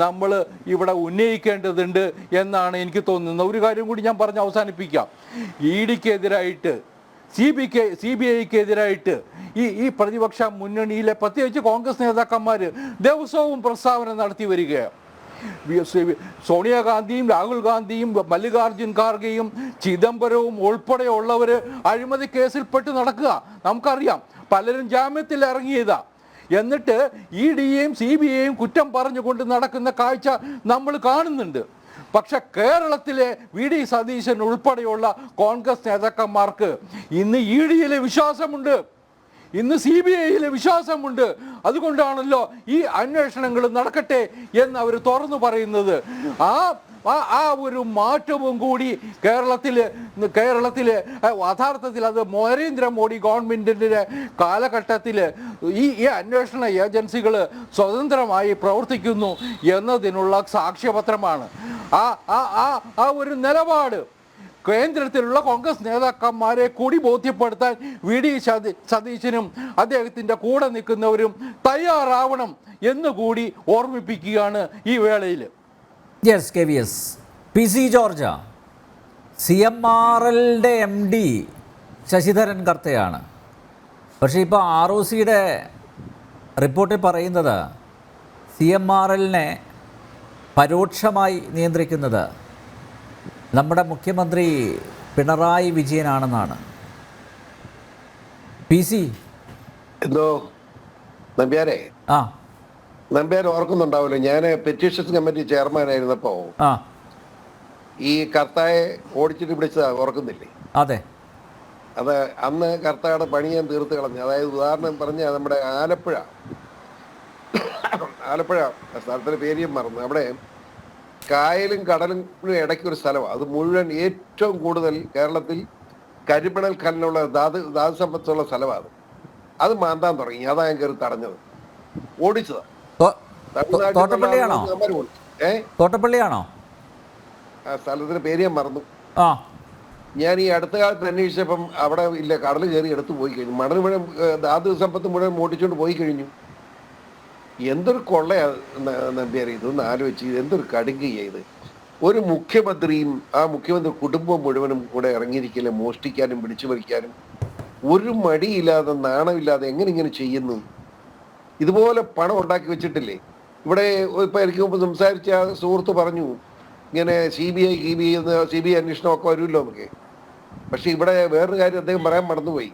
നമ്മൾ ഇവിടെ ഉന്നയിക്കേണ്ടതുണ്ട് എന്നാണ് എനിക്ക് തോന്നുന്നത്. ഒരു കാര്യം കൂടി ഞാൻ പറഞ്ഞ് അവസാനിപ്പിക്കാം. EDക്കെതിരായിട്ട്, CBIക്കെതിരായിട്ട് ഈ പ്രതിപക്ഷ മുന്നണിയിലെ പ്രത്യേകിച്ച് കോൺഗ്രസ് നേതാക്കന്മാർ ദിവസവും പ്രസ്താവന നടത്തി വരികയാണ്. സോണിയാഗാന്ധിയും രാഹുൽ ഗാന്ധിയും മല്ലികാർജുൻ ഖാർഗെയും ചിദംബരവും ഉൾപ്പെടെയുള്ളവർ അഴിമതി കേസിൽപ്പെട്ട് നടക്കുക. നമുക്കറിയാം, പലരും ജാമ്യത്തിൽ ഇറങ്ങിയതാ. എന്നിട്ട് EDയെയും CBIയെയും കുറ്റം പറഞ്ഞുകൊണ്ട് നടക്കുന്ന കാഴ്ച നമ്മൾ കാണുന്നുണ്ട്. പക്ഷെ കേരളത്തിലെ വി ഡി സതീശൻ ഉൾപ്പെടെയുള്ള കോൺഗ്രസ് നേതാക്കന്മാർക്ക് ഇന്ന് EDയിലെ വിശ്വാസമുണ്ട്, ഇന്ന് CBIയിലെ വിശ്വാസമുണ്ട്. അതുകൊണ്ടാണല്ലോ ഈ അന്വേഷണങ്ങൾ നടക്കട്ടെ എന്ന് അവർ തുറന്നു പറയുന്നത്. ആ ഒരു മാറ്റവും കൂടി കേരളത്തിൽ യഥാർത്ഥത്തിൽ അത് നരേന്ദ്രമോദി ഗവൺമെൻറ്റിൻ്റെ കാലഘട്ടത്തിൽ ഈ അന്വേഷണ ഏജൻസികൾ സ്വതന്ത്രമായി പ്രവർത്തിക്കുന്നു എന്നതിനുള്ള സാക്ഷ്യപത്രമാണ്. ആ ഒരു നിലപാട് കേന്ദ്രത്തിലുള്ള കോൺഗ്രസ് നേതാക്കന്മാരെ കൂടി ബോധ്യപ്പെടുത്താൻ വി ഡി സതീശനും അദ്ദേഹത്തിൻ്റെ കൂടെ നിൽക്കുന്നവരും തയ്യാറാവണം എന്നുകൂടി ഓർമ്മിപ്പിക്കുകയാണ് ഈ വേളയിൽ. Yes, KVS. PC ജോർജ്, CMRLന്റെ MD ശശിധരൻ കർത്തയാണ്. പക്ഷേ ഇപ്പോൾ ROCയുടെ റിപ്പോർട്ടിൽ പറയുന്നത് CMRLനെ പരോക്ഷമായി നിയന്ത്രിക്കുന്നത് നമ്മുടെ മുഖ്യമന്ത്രി പിണറായി വിജയനാണെന്നാണ്. PC എന്തോ നമ്പ്യാർ ഓർക്കുന്നുണ്ടാവുമല്ലോ, ഞാൻ പെറ്റീഷൻസ് കമ്മിറ്റി ചെയർമാൻ ആയിരുന്നപ്പോ ഈ കർത്തായെ ഓടിച്ചിട്ട് പിടിച്ചതാ, ഓർക്കുന്നില്ലേ? അതെ, അത് അന്ന് കർത്തായുടെ പണി ഞാൻ തീർത്ത് കളഞ്ഞു. അതായത് ഉദാഹരണം പറഞ്ഞാൽ നമ്മുടെ ആലപ്പുഴ സ്ഥലത്തിന്റെ പേര് മറന്നു. അവിടെ കായലും കടലും ഇടയ്ക്ക് ഒരു സ്ഥലമാണ്. അത് മുഴുവൻ ഏറ്റവും കൂടുതൽ കേരളത്തിൽ കരിമണൽ കല്ലുള്ള ധാതു സമ്പത്തുള്ള സ്ഥലമാണ്. അത് മാന്താൻ തുടങ്ങി. അതാ ഞാൻ കയറി തടഞ്ഞത്, ഓടിച്ചതാ. തോട്ടപ്പള്ളിയാണോ ആ സ്ഥലത്തിന്റെ പേര് ഞാൻ മറന്നു. ഞാൻ ഈ അടുത്ത കാലത്ത് അന്വേഷിച്ചപ്പം അവിടെ ഇല്ല, കടൽ കയറി എടുത്തു പോയി കഴിഞ്ഞു. മണൽ മുഴുവൻ ധാതു സമ്പത്ത് മുഴുവൻ ഓടിച്ചുകൊണ്ട് പോയി കഴിഞ്ഞു. എന്തൊരു കൊള്ളയാ നമ്പ്യാർ, ഇതൊന്ന് ആലോചിച്ച്, എന്തൊരു കടുങ്കയ്യ ഇത്. ഒരു മുഖ്യമന്ത്രിയും ആ മുഖ്യമന്ത്രി കുടുംബം മുഴുവനും കൂടെ ഇറങ്ങിയിരിക്കില്ല മോഷ്ടിക്കാനും പിടിച്ചു പറിക്കാനും. ഒരു മടിയില്ലാതെ നാണമില്ലാതെ എങ്ങനെ ഇങ്ങനെ ചെയ്യുന്നു? ഇതുപോലെ പണം ഉണ്ടാക്കി വെച്ചിട്ടില്ലേ? ഇവിടെ ഇപ്പൊ എനിക്ക് മുമ്പ് സംസാരിച്ച സുഹൃത്ത് പറഞ്ഞു ഇങ്ങനെ CBI അന്വേഷണമൊക്കെ വരുമല്ലോ നമുക്ക്. പക്ഷെ ഇവിടെ വേറൊരു കാര്യം അദ്ദേഹം പറയാൻ മറന്നുപോയി.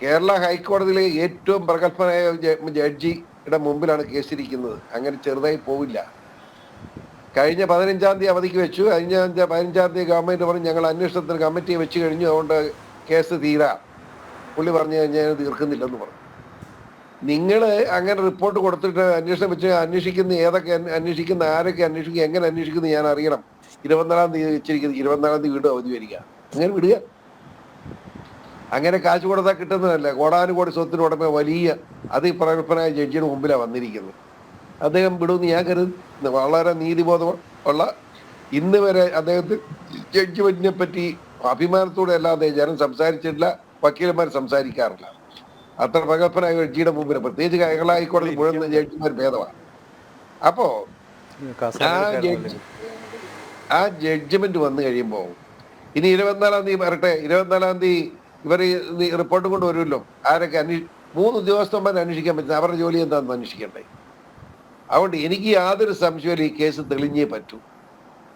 കേരള ഹൈക്കോടതിയിലെ ഏറ്റവും പ്രഗത്ഭനായ ജഡ്ജിയുടെ മുമ്പിലാണ് കേസിരിക്കുന്നത്. അങ്ങനെ ചെറുതായി പോവില്ല. കഴിഞ്ഞ 15-ാം തീയതി അവധിക്ക് വെച്ചു. 15-ാം തീയതി ഗവൺമെന്റ് പറഞ്ഞു ഞങ്ങൾ അന്വേഷണത്തിന് കമ്മിറ്റിയെ വെച്ച് കഴിഞ്ഞു, അതുകൊണ്ട് കേസ് തീരാം. പുള്ളി പറഞ്ഞു ഞാൻ തീർക്കുന്നില്ലെന്ന് പറഞ്ഞു. നിങ്ങൾ അങ്ങനെ റിപ്പോർട്ട് കൊടുത്തിട്ട് അന്വേഷണം വെച്ച് അന്വേഷിക്കുന്ന ആരൊക്കെ അന്വേഷിക്കുക, എങ്ങനെ അന്വേഷിക്കുന്നത് ഞാൻ അറിയണം. 24-ാം തീയതി വെച്ചിരിക്കുന്നത് 24-ാം തീയതി വീണ്ടും അവധി വരിക. അങ്ങനെ വിടുക. അങ്ങനെ കാശ് കൊടുത്താൽ കിട്ടുന്നതല്ല. കോടാനുകോടി സ്വത്തിന് ഉടമ വലിയ അതിപ്രഗത്ഭനായ ജഡ്ജിയുടെ മുമ്പിലാണ് വന്നിരിക്കുന്നത്. അദ്ദേഹം വിടുമെന്ന് ഞാൻ കരുതുന്നു. വളരെ നീതിബോധം ഉള്ള, ഇന്ന് വരെ അദ്ദേഹത്തിന് ജഡ്ജിമെന്റിനെ പറ്റി അഭിമാനത്തോടെ അല്ലാതെ ജനം സംസാരിച്ചിട്ടില്ല, വക്കീലന്മാർ സംസാരിക്കാറില്ല. അത്ര പ്രഗത്ഭനായ ജഡ്ജിയുടെ മുമ്പിൽ, പ്രത്യേകിച്ച് കേരള ഹൈക്കോടതി മുഴുവൻ ജഡ്ജിമാർ ഭേദമാണ്. അപ്പോ ആ ജഡ്ജ്മെന്റ് വന്നു കഴിയുമ്പോൾ ഇനി 24-ാം തീയതി വരട്ടെ. 24-ാം തീയതി ഇവർ റിപ്പോർട്ടും കൊണ്ട് വരുമല്ലോ. ആരൊക്കെ 3 ഉദ്യോഗസ്ഥന്മാരെ അന്വേഷിക്കാൻ പറ്റുന്ന അവരുടെ ജോലി എന്താണെന്ന് അന്വേഷിക്കണ്ടേ? അതുകൊണ്ട് എനിക്ക് യാതൊരു സംശയവും ഈ കേസ് തെളിഞ്ഞേ പറ്റൂ.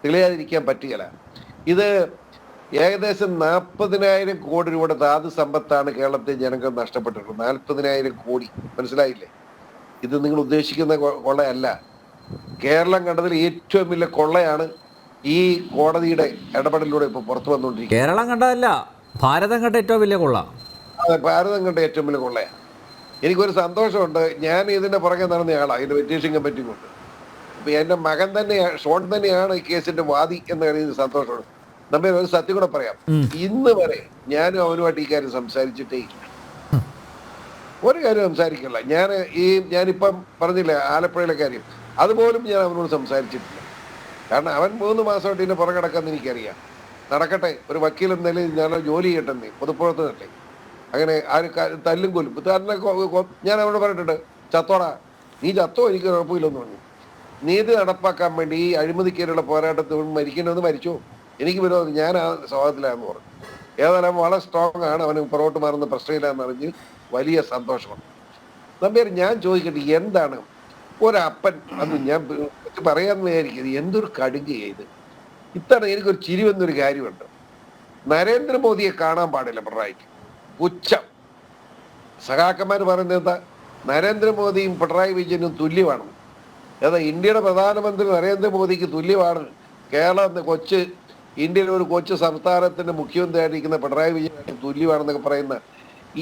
തെളിയാതിരിക്കാൻ പറ്റുകയില്ല. ഇത് ഏകദേശം 40,000 കോടി രൂപയുടെ ധാതു സമ്പത്താണ് കേരളത്തെ ജനങ്ങൾ നഷ്ടപ്പെട്ടിട്ടുള്ളത്. 40,000 കോടി. മനസ്സിലായില്ലേ? ഇത് നിങ്ങൾ ഉദ്ദേശിക്കുന്ന കൊള്ളയല്ല. കേരളം കണ്ടതിൽ ഏറ്റവും വലിയ കൊള്ളയാണ് ഈ കോടതിയുടെ ഇടപെടലിലൂടെ ഇപ്പൊ പുറത്തു വന്നുകൊണ്ടിരിക്കുന്നത്. കേരളം കണ്ടതല്ല, ഭാരതം കണ്ട ഏറ്റവും വലിയ കൊള്ള. അതെ, ഭാരതം കണ്ട ഏറ്റവും വലിയ കൊള്ളയാണ്. എനിക്കൊരു സന്തോഷമുണ്ട്. ഞാൻ ഇതിന്റെ പുറകെ നടന്നയാളാണ്, ഇതിന്റെ പെറ്റീഷൻ കമ്മിറ്റി കൊണ്ട്. അപ്പൊ എന്റെ മകൻ തന്നെയാണ്, ഷോൺ തന്നെയാണ് ഈ കേസിന്റെ വാദി എന്ന് പറയുന്നത് സന്തോഷമുണ്ട്. നമ്മൾ ഒരു സത്യം കൂടെ പറയാം. ഇന്ന് വരെ ഞാനും അവനുമായിട്ട് ഈ കാര്യം സംസാരിച്ചിട്ടേ ഇല്ല. ഒരു കാര്യം സംസാരിക്കില്ല. ഞാനിപ്പം പറഞ്ഞില്ല ആലപ്പുഴയിലെ കാര്യം, അതുപോലും ഞാൻ അവനോട് സംസാരിച്ചിട്ടില്ല. കാരണം അവൻ 3 മാസമായിട്ട് ഇതിന്റെ പുറകെ കിടക്കാന്ന് എനിക്കറിയാം. നടക്കട്ടെ, ഒരു വക്കീൽ എന്ന നിലയിൽ ഞാൻ ജോലി ചെയ്യട്ടെ, പൊതുപ്രവർത്തനല്ലേ. അങ്ങനെ ആര് തല്ലും കൊല്ലും തന്നെ ഞാൻ അവനോട് പറഞ്ഞിട്ടുണ്ട്, ചത്തോടാ നീ ചത്തോ, എനിക്ക് കുഴപ്പമില്ലെന്ന് പറഞ്ഞു. നീതി നടപ്പാക്കാൻ വേണ്ടി ഈ അഴിമതിക്കെതിരെയുള്ള പോരാട്ടത്തിൽ മരിക്കേണ്ടതെന്ന് മരിച്ചോ, എനിക്ക് വിരോധം, ഞാൻ ആ സ്വഭാവത്തിലാണെന്ന് പറഞ്ഞു. ഏതായാലും വളരെ സ്ട്രോങ് ആണ്, അവന് പുറകോട്ട് മാറുന്ന പ്രശ്നമില്ലാന്ന് അറിഞ്ഞ് വലിയ സന്തോഷമാണ്. നമ്പ്യാർ, ഞാൻ ചോദിക്കട്ടെ, എന്താണ് ഒരപ്പൻ, അത് ഞാൻ പറയാന്ന് വിചാരിക്കുന്നത്, എന്തൊരു കടുങ്ക് ചെയ്ത് ഇത്തവണ എനിക്കൊരു ചിരി വന്നൊരു കാര്യമുണ്ട്. നരേന്ദ്രമോദിയെ കാണാൻ പാടില്ല പിണറായിക്ക്, പുച്ഛം. സഖാക്കന്മാർ പറയുന്നത് എന്താ, നരേന്ദ്രമോദിയും പിണറായി വിജയനും തുല്യമാണ്. ഏതാ ഇന്ത്യയുടെ പ്രധാനമന്ത്രി നരേന്ദ്രമോദിക്ക് തുല്യമാണ് കേരളം ഇന്ത്യയിലെ ഒരു കൊച്ചു സംസ്ഥാനത്തിന്റെ മുഖ്യമന്ത്രിയായിരിക്കുന്ന പിണറായി വിജയൻ തുല്യമാണെന്നൊക്കെ പറയുന്ന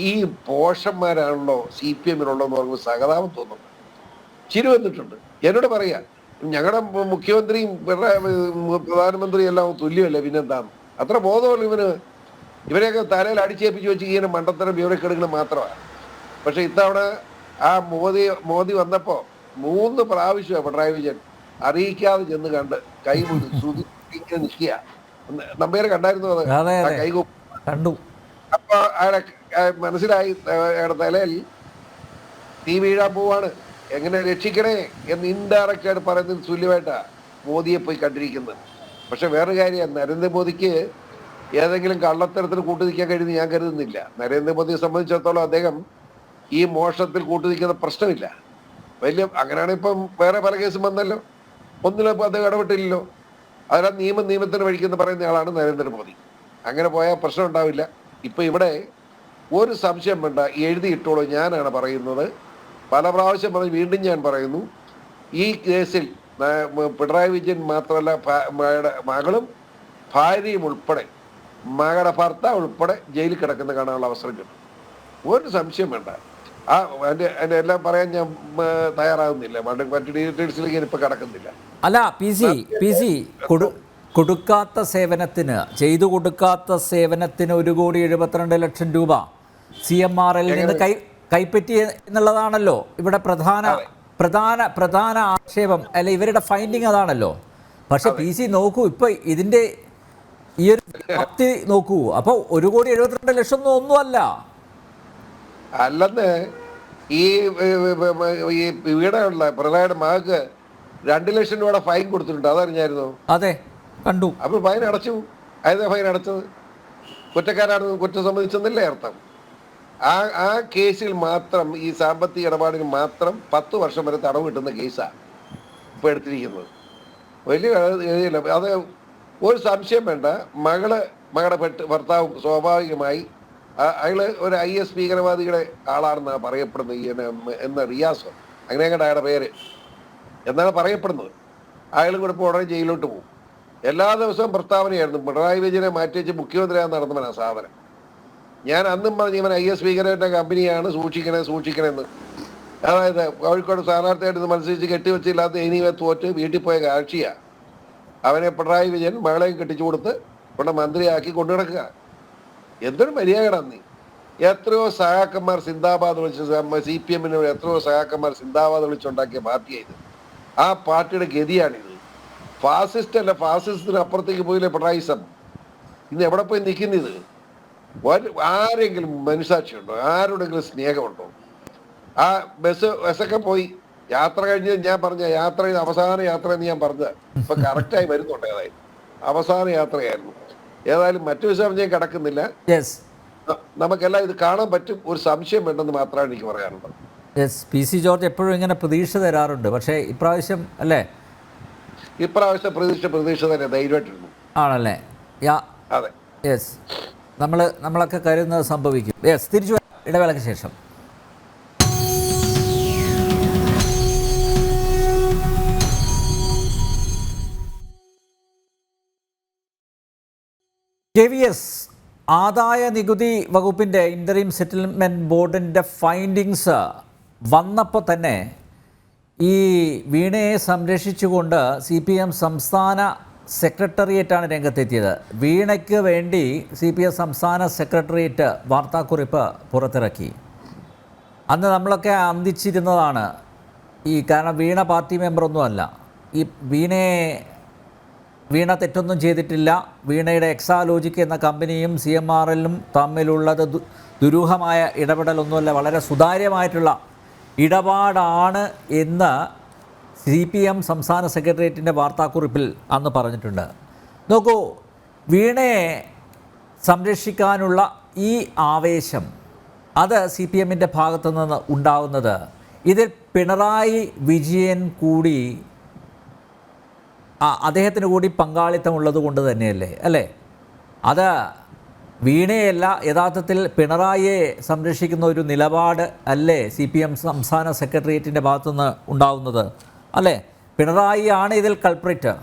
ഈ പോഷന്മാരാണല്ലോ CPM-ലുള്ളതെന്ന് പറയുമ്പോൾ സഹതാപം തോന്നുന്നു. ചിരി വന്നിട്ടുണ്ട്. എന്നോട് പറയാ, ഞങ്ങളുടെ മുഖ്യമന്ത്രിയും പ്രധാനമന്ത്രിയും എല്ലാം തുല്യമല്ലേ, പിന്നെന്താണ്? അത്ര ബോധമല്ല ഇവരെയൊക്കെ തലയിൽ അടിച്ചേപ്പിച്ച് വെച്ച് ഇങ്ങനെ മണ്ടത്തരം വിവരക്കെടുക്കണം മാത്രമാണ്. പക്ഷെ ഇത്തവണ ആ മോദി വന്നപ്പോ 3 പ്രാവശ്യം പിണറായി വിജയൻ അറിയിക്കാതെ ചെന്ന് കണ്ട് കൈ ഇങ്ങനെ നിൽക്കുക. നമ്പേരെ കണ്ടായിരുന്നു അത്, ആ കൈ കണ്ടു. അപ്പൊ അയാളെ മനസ്സിലായി അയാളുടെ തലയിൽ തീ വീഴാൻ പോവാണ്, എങ്ങനെ രക്ഷിക്കണേ എന്ന് ഇൻഡയറക്റ്റ് ആയിട്ട് പറയുന്നതിന് തുല്യമായിട്ടാ മോദിയെ പോയി കണ്ടിരിക്കുന്നത്. പക്ഷെ വേറെ കാര്യം, നരേന്ദ്രമോദിക്ക് ഏതെങ്കിലും കള്ളത്തരത്തിൽ കൂട്ടുനിൽക്കാൻ കഴിയുന്ന ഞാൻ കരുതുന്നില്ല. നരേന്ദ്രമോദിയെ സംബന്ധിച്ചിടത്തോളം അദ്ദേഹം ഈ മോഷണത്തിൽ കൂട്ടുനിൽക്കുന്ന പ്രശ്നമില്ല. അങ്ങനെയാണ് ഇപ്പം വേറെ പല കേസും വന്നല്ലോ, ഒന്നിലും അദ്ദേഹം ഇടപെട്ടില്ലല്ലോ. അതിനാ നിയമത്തിന് വഴിക്കെന്ന് പറയുന്ന ആളാണ് നരേന്ദ്രമോദി. അങ്ങനെ പോയാൽ പ്രശ്നം ഉണ്ടാവില്ല. ഇപ്പൊ ഇവിടെ ഒരു സംശയം വേണ്ട, എഴുതിയിട്ടോളൂ. ഞാനാണ് പറയുന്നത്, പല പ്രാവശ്യം പറഞ്ഞ് വീണ്ടും ഞാൻ പറയുന്നു, ഈ കേസിൽ പിണറായി വിജയൻ മാത്രമല്ല മകളും ഭാര്യയും ഉൾപ്പെടെ, മകളുടെ ഭർത്താവ് ഉൾപ്പെടെ ജയിലിൽ കിടക്കുന്ന കാണാനുള്ള അവസരം കിട്ടും. ഒരു സംശയം വേണ്ട. എൻ്റെ എല്ലാം പറയാൻ ഞാൻ തയ്യാറാകുന്നില്ല, മറ്റു ഡീറ്റെയിൽസിലേക്ക് ഇപ്പൊ കടക്കുന്നില്ല. അല്ല പി സി കൊടുക്കാത്ത സേവനത്തിന്, ചെയ്തു കൊടുക്കാത്ത സേവനത്തിന് 1,72,00,000 രൂപ CMRL നിന്ന് കൈപ്പറ്റി എന്നുള്ളതാണല്ലോ ഇവിടെ പ്രധാന ആക്ഷേപം, അല്ല ഇവരുടെ ഫൈൻഡിങ് അതാണല്ലോ. പക്ഷെ PC നോക്കൂ, ഇപ്പൊ ഇതിന്റെ ഈ ഒരു വ്യാപ്തി നോക്കൂ. അപ്പൊ 1,72,00,000 ഒന്നുമല്ല. അല്ലെന്ന് ഈ ഇവിടെ ഉള്ള പിണറായിയുടെ മകൾക്ക് 2 ലക്ഷം രൂപയുടെ ഫൈൻ കൊടുത്തിട്ടുണ്ട്, അതറിഞ്ഞായിരുന്നോ? അതെ, കണ്ടു. അപ്പോൾ ഫൈൻ അടച്ചു. ആയതാ ഫൈൻ അടച്ചത്? കുറ്റക്കാരാണ്, കുറ്റം സമ്മതിച്ചെന്നല്ലേ അർത്ഥം. ആ കേസിൽ മാത്രം, ഈ സാമ്പത്തിക ഇടപാടിന് മാത്രം 10 വർഷം വരെ തടവ് കിട്ടുന്ന കേസാണ് ഇപ്പോൾ എടുത്തിരിക്കുന്നത്. വലിയ എഴുതിയില്ല. അത് ഒരു സംശയം വേണ്ട. മകളുടെ ഭർത്താവ് സ്വാഭാവികമായി അയാൾ ഒരു IS ഭീകരവാദികളെ ആളാണെന്നാണ് പറയപ്പെടുന്നത്. എന്ന റിയാസോ അങ്ങനെ അയാളുടെ പേര് എന്നാണ് പറയപ്പെടുന്നത്. അയാളും കൂടെ ഇപ്പോൾ ഉടനെ ജയിലിലോട്ട് പോകും. എല്ലാ ദിവസവും പ്രസ്താവനയായിരുന്നു, പിണറായി വിജയനെ മാറ്റി വെച്ച് മുഖ്യമന്ത്രിയാകാൻ നടന്നവനാ സാധനം. ഞാൻ അന്നും പറഞ്ഞ് ഇവൻ IS ഭീകരന്റെ കമ്പനിയാണ്, സൂക്ഷിക്കണമെന്ന്. അതായത് കോഴിക്കോട് സ്ഥാനാർത്ഥിയായിട്ട് മത്സരിച്ച് കെട്ടിവെച്ചില്ലാത്ത ഇനിവെ തോറ്റ് വീട്ടിൽ പോയ കാഴ്ചയാണ്. അവനെ പിണറായി വിജയൻ മകളെയും കെട്ടിച്ചു കൊടുത്ത് ഇവിടെ മന്ത്രിയാക്കി കൊണ്ടു നടക്കുക. എന്തൊരു മര്യാദയാണ് നീ. എത്രയോ സഹാക്കന്മാർ സിന്ദാബാദ് വിളിച്ച് CPM എത്രയോ സഹാക്കന്മാർ സിന്ദാബാദ് വിളിച്ചുണ്ടാക്കിയ പാർട്ടിയായത്. ആ പാർട്ടിയുടെ ഗതിയാണിത്. ഫാസിസ്റ്റ് അല്ല, ഫാസിസത്തിന് അപ്പുറത്തേക്ക് പോയില്ലേ പിണറായിസം. ഇന്ന് എവിടെ പോയി നിൽക്കുന്നത്? ആരെങ്കിലും മനസാക്ഷിയുണ്ടോ? ആരോടെങ്കിലും സ്നേഹമുണ്ടോ? ആ ബസ്സൊക്കെ പോയി യാത്ര കഴിഞ്ഞ് ഞാൻ പറഞ്ഞ യാത്ര ചെയ്ത് അവസാന യാത്ര എന്ന് ഞാൻ പറഞ്ഞത് ഇപ്പൊ കറക്റ്റായി വരുന്നുണ്ട്. ഏതായാലും അവസാന യാത്രയായിരുന്നു. ഏതായാലും മറ്റു വിഷയം ഞാൻ കിടക്കുന്നില്ല. നമുക്കെല്ലാം ഇത് കാണാൻ പറ്റും. ഒരു സംശയം വേണ്ടെന്ന് മാത്രമാണ് എനിക്ക് പറയാനുള്ളത്. PC ജോർജ് എപ്പോഴും ഇങ്ങനെ പ്രതീക്ഷ തരാറുണ്ട്, പക്ഷേ ഇപ്രാവശ്യം അല്ലേ? ഇപ്രാവശ്യം പ്രതീക്ഷ തന്നെ ധൈര്യമായിട്ടിരുന്നു. ആണല്ലേ? അതെ. നമ്മളൊക്കെ കരുതുന്നത് സംഭവിക്കും. തിരിച്ചു ഇടവേളയ്ക്ക് ശേഷം. KVS ആദായ നികുതി വകുപ്പിൻ്റെ ഇൻ്ററിം സെറ്റിൽമെൻറ്റ് ബോർഡിൻ്റെ ഫൈൻഡിങ്സ് വന്നപ്പോൾ തന്നെ ഈ വീണയെ സംരക്ഷിച്ചുകൊണ്ട് CPM സംസ്ഥാന സെക്രട്ടേറിയറ്റാണ് രംഗത്തെത്തിയത്. വീണയ്ക്ക് വേണ്ടി CPM സംസ്ഥാന സെക്രട്ടേറിയറ്റ് വാർത്താക്കുറിപ്പ് പുറത്തിറക്കി. അന്ന് നമ്മളൊക്കെ അന്തിച്ചിരുന്നതാണ് കാരണം വീണ പാർട്ടി മെമ്പറൊന്നുമല്ല. ഈ വീണ തെറ്റൊന്നും ചെയ്തിട്ടില്ല. വീണയുടെ എക്സാലോജിക് എന്ന കമ്പനിയും CMRL തമ്മിലുള്ളത് ദുരൂഹമായ ഇടപെടലൊന്നുമല്ല, വളരെ സുതാര്യമായിട്ടുള്ള ഇടപാടാണ് എന്ന് CPM സംസ്ഥാന സെക്രട്ടേറിയറ്റിൻ്റെ വാർത്താക്കുറിപ്പിൽ അന്ന് പറഞ്ഞിട്ടുണ്ട്. നോക്കൂ, വീണയെ സംരക്ഷിക്കാനുള്ള ഈ ആവേശം അത് CPMൻ്റെ ഭാഗത്തു നിന്ന് ഉണ്ടാകുന്നത് ഇതിൽ പിണറായി വിജയൻ കൂടി അദ്ദേഹത്തിന് കൂടി പങ്കാളിത്തമുള്ളത് കൊണ്ട് തന്നെയല്ലേ അല്ലേ? അത് വീണയല്ല, യഥാർത്ഥത്തിൽ പിണറായിയെ സംരക്ഷിക്കുന്ന ഒരു നിലപാട് അല്ലേ CPM സംസ്ഥാന സെക്രട്ടേറിയറ്റിൻ്റെ ഭാഗത്തുനിന്ന് ഉണ്ടാവുന്നത് അല്ലേ? പിണറായിയാണ് ഇതിൽ കൾപ്രിറ്റ്.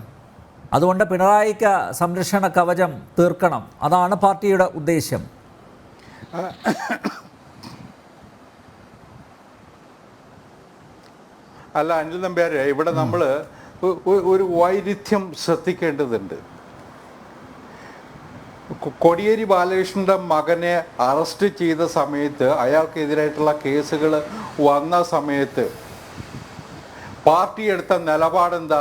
അതുകൊണ്ട് പിണറായിക്ക് സംരക്ഷണ കവചം തീർക്കണം. അതാണ് പാർട്ടിയുടെ ഉദ്ദേശ്യം. അല്ല അനിൽ നമ്പ്യാരെ, ഇവിടെ നമ്മൾ ഒരു വൈരുദ്ധ്യം ശ്രദ്ധിക്കേണ്ടതുണ്ട്. കോടിയേരി ബാലകൃഷ്ണൻ്റെ മകനെ അറസ്റ്റ് ചെയ്ത സമയത്ത്, അയാൾക്കെതിരായിട്ടുള്ള കേസുകൾ വന്ന സമയത്ത് പാർട്ടി എടുത്ത നിലപാടെന്താ?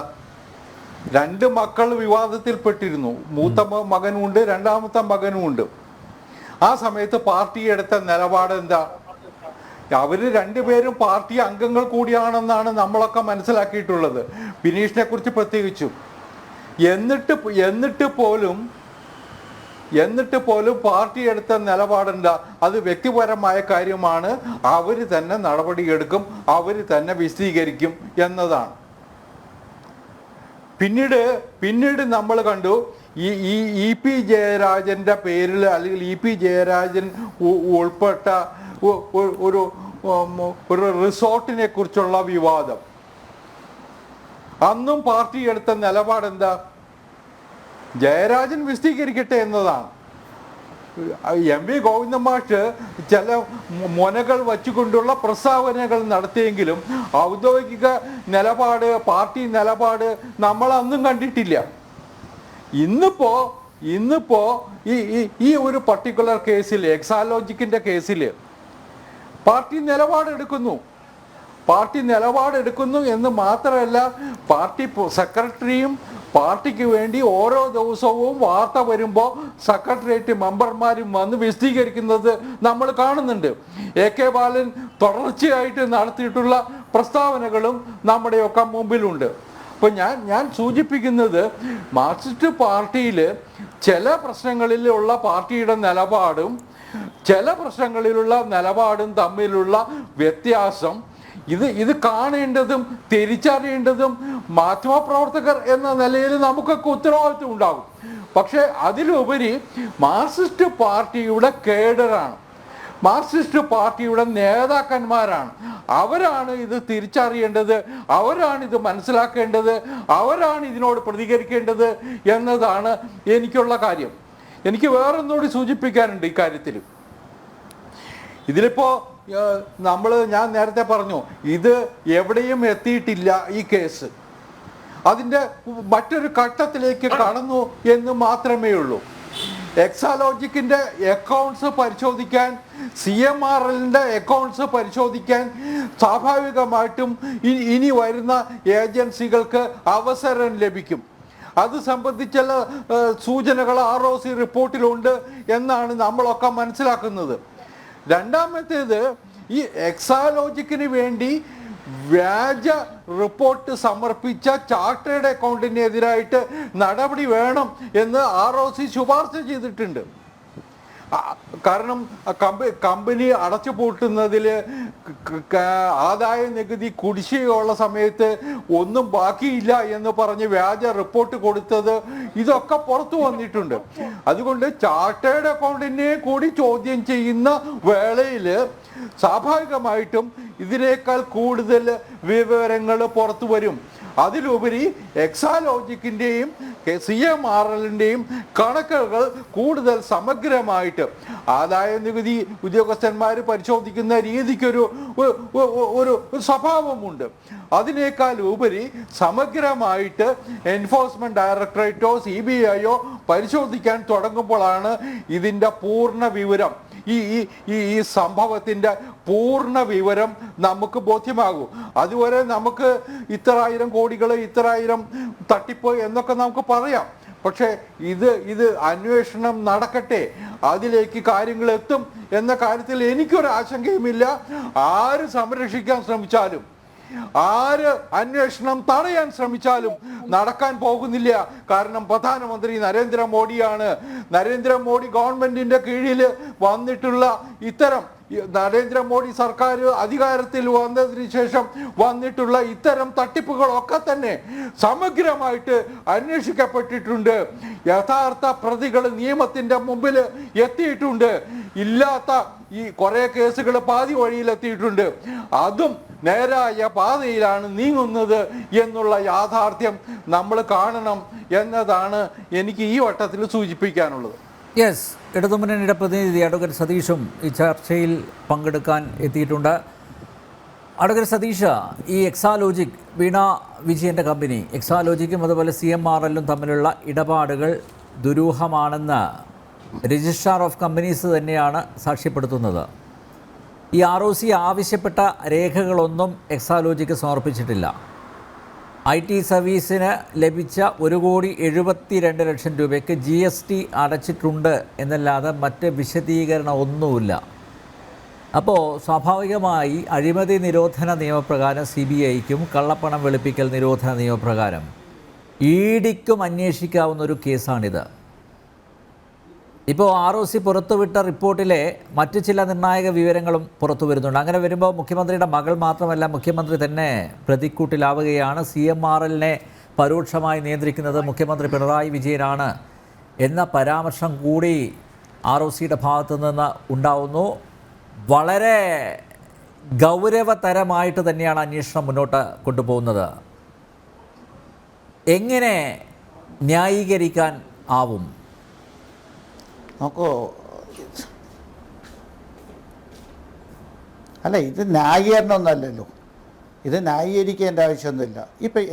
2 മക്കൾ വിവാദത്തിൽപ്പെട്ടിരുന്നു. മൂത്ത മകനുമുണ്ട്, രണ്ടാമത്തെ മകനുമുണ്ട്. ആ സമയത്ത് പാർട്ടി എടുത്ത നിലപാടെന്താ? അവർ 2 പേരും പാർട്ടി അംഗങ്ങൾ കൂടിയാണെന്നാണ് നമ്മളൊക്കെ മനസ്സിലാക്കിയിട്ടുള്ളത്, ബിനീഷിനെ കുറിച്ച് പ്രത്യേകിച്ചും. എന്നിട്ട് പോലും പാർട്ടി എടുത്ത നിലപാടെന്താ? അത് വ്യക്തിപരമായ കാര്യമാണ്, അവർ തന്നെ നടപടിയെടുക്കും, അവർ തന്നെ വിശദീകരിക്കും എന്നതാണ്. പിന്നീട് നമ്മൾ കണ്ടു ഈ EP ജയരാജൻ്റെ പേരിൽ, അല്ലെങ്കിൽ EP ജയരാജൻ ഉൾപ്പെട്ട ഒരു റിസോർട്ടിനെ കുറിച്ചുള്ള വിവാദം. അന്നും പാർട്ടി എടുത്ത നിലപാടെന്താ? ജയരാജൻ വിശദീകരിക്കട്ടെ എന്നതാണ്. MV ഗോവിന്ദൻ മാഷ് ചില മുനകൾ വച്ചുകൊണ്ടുള്ള പ്രസ്താവനകൾ നടത്തിയെങ്കിലും ഔദ്യോഗിക നിലപാട്, പാർട്ടി നിലപാട് നമ്മൾ അന്നും കണ്ടിട്ടില്ല. ഇന്നിപ്പോ ഈ ഒരു പർട്ടിക്കുലർ കേസിൽ, എക്സാലോജിക്കിന്റെ കേസിൽ പാർട്ടി നിലപാടെടുക്കുന്നു എന്ന് മാത്രമല്ല, പാർട്ടി സെക്രട്ടറിയും പാർട്ടിക്ക് വേണ്ടി ഓരോ ദിവസവും വാർത്ത വരുമ്പോൾ സെക്രട്ടേറിയറ്റ് മെമ്പർമാരും വന്ന് വിശദീകരിക്കുന്നത് നമ്മൾ കാണുന്നുണ്ട്. AK ബാലൻ തുടർച്ചയായിട്ട് നടത്തിയിട്ടുള്ള പ്രസ്താവനകളും നമ്മുടെയൊക്കെ മുമ്പിലുണ്ട്. ഇപ്പം ഞാൻ സൂചിപ്പിക്കുന്നത് മാർക്സിസ്റ്റ് പാർട്ടിയിൽ ചില പ്രശ്നങ്ങളിലുള്ള പാർട്ടിയുടെ നിലപാടും ചില പ്രശ്നങ്ങളിലുള്ള നിലപാടും തമ്മിലുള്ള വ്യത്യാസം ഇത് കാണേണ്ടതും തിരിച്ചറിയേണ്ടതും മാധ്യമപ്രവർത്തകർ എന്ന നിലയിൽ നമുക്കൊക്കെ ഉത്തരവാദിത്വം ഉണ്ടാകും. പക്ഷേ അതിലുപരി മാർക്സിസ്റ്റ് പാർട്ടിയുടെ കേഡറാണ്, മാർക്സിസ്റ്റ് പാർട്ടിയുടെ നേതാക്കന്മാരാണ്, അവരാണ് ഇത് തിരിച്ചറിയേണ്ടത്, അവരാണ് ഇത് മനസ്സിലാക്കേണ്ടത്, അവരാണ് ഇതിനോട് പ്രതികരിക്കേണ്ടത് എന്നതാണ് എനിക്കുള്ള കാര്യം. എനിക്ക് വേറൊന്നുകൂടി സൂചിപ്പിക്കാനുണ്ട് ഇക്കാര്യത്തിൽ. ഇതിലിപ്പോൾ ഞാൻ നേരത്തെ പറഞ്ഞു, ഇത് എവിടെയും എത്തിയിട്ടില്ല ഈ കേസ്, അതിൻ്റെ മറ്റൊരു ഘട്ടത്തിലേക്ക് കടന്നു എന്ന് മാത്രമേ ഉള്ളൂ. എക്സാലോജിക്കിൻ്റെ അക്കൗണ്ട്സ് പരിശോധിക്കാൻ, CMRLൻ്റെ അക്കൗണ്ട്സ് പരിശോധിക്കാൻ സ്വാഭാവികമായിട്ടും ഇനി വരുന്ന ഏജൻസികൾക്ക് അവസരം ലഭിക്കും. അത് സംബന്ധിച്ചുള്ള സൂചനകൾ ROC റിപ്പോർട്ടിലുണ്ട് എന്നാണ് നമ്മളൊക്കെ മനസ്സിലാക്കുന്നത്. രണ്ടാമത്തേത്, ഈ എക്സാലോജിക്കിന് വേണ്ടി വ്യാജ റിപ്പോർട്ട് സമർപ്പിച്ച ചാർട്ടേഡ് അക്കൗണ്ടിനെതിരായിട്ട് നടപടി വേണം എന്ന് ROC ശുപാർശ ചെയ്തിട്ടുണ്ട്. കാരണം കമ്പനി അടച്ചുപൂട്ടുന്നതിൽ ആദായ നികുതി കുടിശ്ശികയുള്ള സമയത്ത് ഒന്നും ബാക്കിയില്ല എന്ന് പറഞ്ഞ് വ്യാജ റിപ്പോർട്ട് കൊടുത്തത് ഇതൊക്കെ പുറത്തു വന്നിട്ടുണ്ട്. അതുകൊണ്ട് ചാർട്ടേഡ് അക്കൗണ്ടിനെ കൂടി ചോദ്യം ചെയ്യുന്ന വേളയിൽ സ്വാഭാവികമായിട്ടും ഇതിനേക്കാൾ കൂടുതൽ വിവരങ്ങൾ പുറത്തു വരും. അതിലുപരി എക്സാലോജിക്കിൻ്റെയും CMRLൻ്റെയും കണക്കുകൾ കൂടുതൽ സമഗ്രമായിട്ട് ആദായ നികുതി ഉദ്യോഗസ്ഥന്മാർ പരിശോധിക്കുന്ന രീതിക്കൊരു ഒരു സ്വഭാവമുണ്ട്. അതിനേക്കാൾ ഉപരി സമഗ്രമായിട്ട് എൻഫോഴ്സ്മെന്റ് ഡയറക്ടറേറ്റോ CBIയോ പരിശോധിക്കാൻ തുടങ്ങുമ്പോഴാണ് ഇതിൻ്റെ പൂർണ്ണ വിവരം, ഈ സംഭവത്തിൻ്റെ പൂർണ്ണ വിവരം നമുക്ക് ബോധ്യമാകും. അതുവരെ നമുക്ക് ഇത്രായിരം കോടികൾ, ഇത്രായിരം തട്ടിപ്പ് എന്നൊക്കെ നമുക്ക് പറയാം. പക്ഷേ ഇത് അന്വേഷണം നടക്കട്ടെ, അതിലേക്ക് കാര്യങ്ങൾ എത്തും എന്ന കാര്യത്തിൽ എനിക്കൊരു ആശങ്കയുമില്ല. ആര് സംരക്ഷിക്കാൻ ശ്രമിച്ചാലും, ആര് അന്വേഷണം തടയാൻ ശ്രമിച്ചാലും നടക്കാൻ പോകുന്നില്ല. കാരണം പ്രധാനമന്ത്രി നരേന്ദ്രമോദിയാണ്. നരേന്ദ്രമോദി ഗവൺമെന്റിന്റെ കീഴിൽ വന്നിട്ടുള്ള ഇത്തരം, നരേന്ദ്രമോദി സർക്കാർ അധികാരത്തിൽ വന്നതിന് ശേഷം വന്നിട്ടുള്ള ഇത്തരം തട്ടിപ്പുകളൊക്കെ തന്നെ സമഗ്രമായിട്ട് അന്വേഷിക്കപ്പെട്ടിട്ടുണ്ട്. യഥാർത്ഥ പ്രതികൾ നിയമത്തിന്റെ മുമ്പിൽ എത്തിയിട്ടുണ്ട്. ഇല്ലാത്ത ഈ കുറേ കേസുകൾ പാതി വഴിയിലെത്തിയിട്ടുണ്ട്. അതും നേരായ പാതയിലാണ് നീങ്ങുന്നത് എന്നുള്ള യാഥാർത്ഥ്യം നമ്മൾ കാണണം എന്നതാണ് എനിക്ക് ഈ വട്ടത്തിൽ സൂചിപ്പിക്കാനുള്ളത്. യെസ്, ഇടതുമുന്നണിയുടെ പ്രതിനിധി അഡ്വക്കേറ്റ് സതീഷും ഈ ചർച്ചയിൽ പങ്കെടുക്കാൻ എത്തിയിട്ടുണ്ട്. അഡ്വക്കേറ്റ് സതീഷ്, ഈ എക്സാലോജിക്, വീണ വിജയൻ്റെ കമ്പനി എക്സാലോജിക്കും അതുപോലെ CMRLും തമ്മിലുള്ള ഇടപാടുകൾ ദുരൂഹമാണെന്ന് രജിസ്ട്രാർ ഓഫ് കമ്പനീസ് തന്നെയാണ് സാക്ഷ്യപ്പെടുത്തുന്നത്. ഈ ROC ആവശ്യപ്പെട്ട രേഖകളൊന്നും എക്സാലോജിക്ക് സമർപ്പിച്ചിട്ടില്ല. IT സർവീസിന് ലഭിച്ച 1,72,00,000 രൂപയ്ക്ക് GST അടച്ചിട്ടുണ്ട് എന്നല്ലാതെ മറ്റ് വിശദീകരണം ഒന്നുമില്ല. അപ്പോൾ സ്വാഭാവികമായി അഴിമതി നിരോധന നിയമപ്രകാരം CBIക്കും കള്ളപ്പണം വെളുപ്പിക്കൽ നിരോധന നിയമപ്രകാരം EDക്കും അന്വേഷിക്കാവുന്ന ഒരു കേസാണിത്. ഇപ്പോൾ ROC പുറത്തുവിട്ട റിപ്പോർട്ടിലെ മറ്റ് ചില നിർണായക വിവരങ്ങളും പുറത്തു വരുന്നുണ്ട്. അങ്ങനെ വരുമ്പോൾ മുഖ്യമന്ത്രിയുടെ മകൾ മാത്രമല്ല, മുഖ്യമന്ത്രി തന്നെ പ്രതിക്കൂട്ടിലാവുകയാണ്. CMRLനെ പരോക്ഷമായി നിയന്ത്രിക്കുന്നത് മുഖ്യമന്ത്രി പിണറായി വിജയനാണ് എന്ന പരാമർശം കൂടി ROCയുടെ ഭാഗത്തു നിന്ന് ഉണ്ടാവുന്നു. വളരെ ഗൗരവതരമായിട്ട് തന്നെയാണ് അന്വേഷണം മുന്നോട്ട് കൊണ്ടുപോകുന്നത്. എങ്ങനെ ന്യായീകരിക്കാൻ ആവും? നോക്കൂ, അല്ല, ഇത് ന്യായീകരണമൊന്നുമല്ലല്ലോ. ഇത് ന്യായീകരിക്കേണ്ട ആവശ്യമൊന്നുമില്ല. ഇപ്പം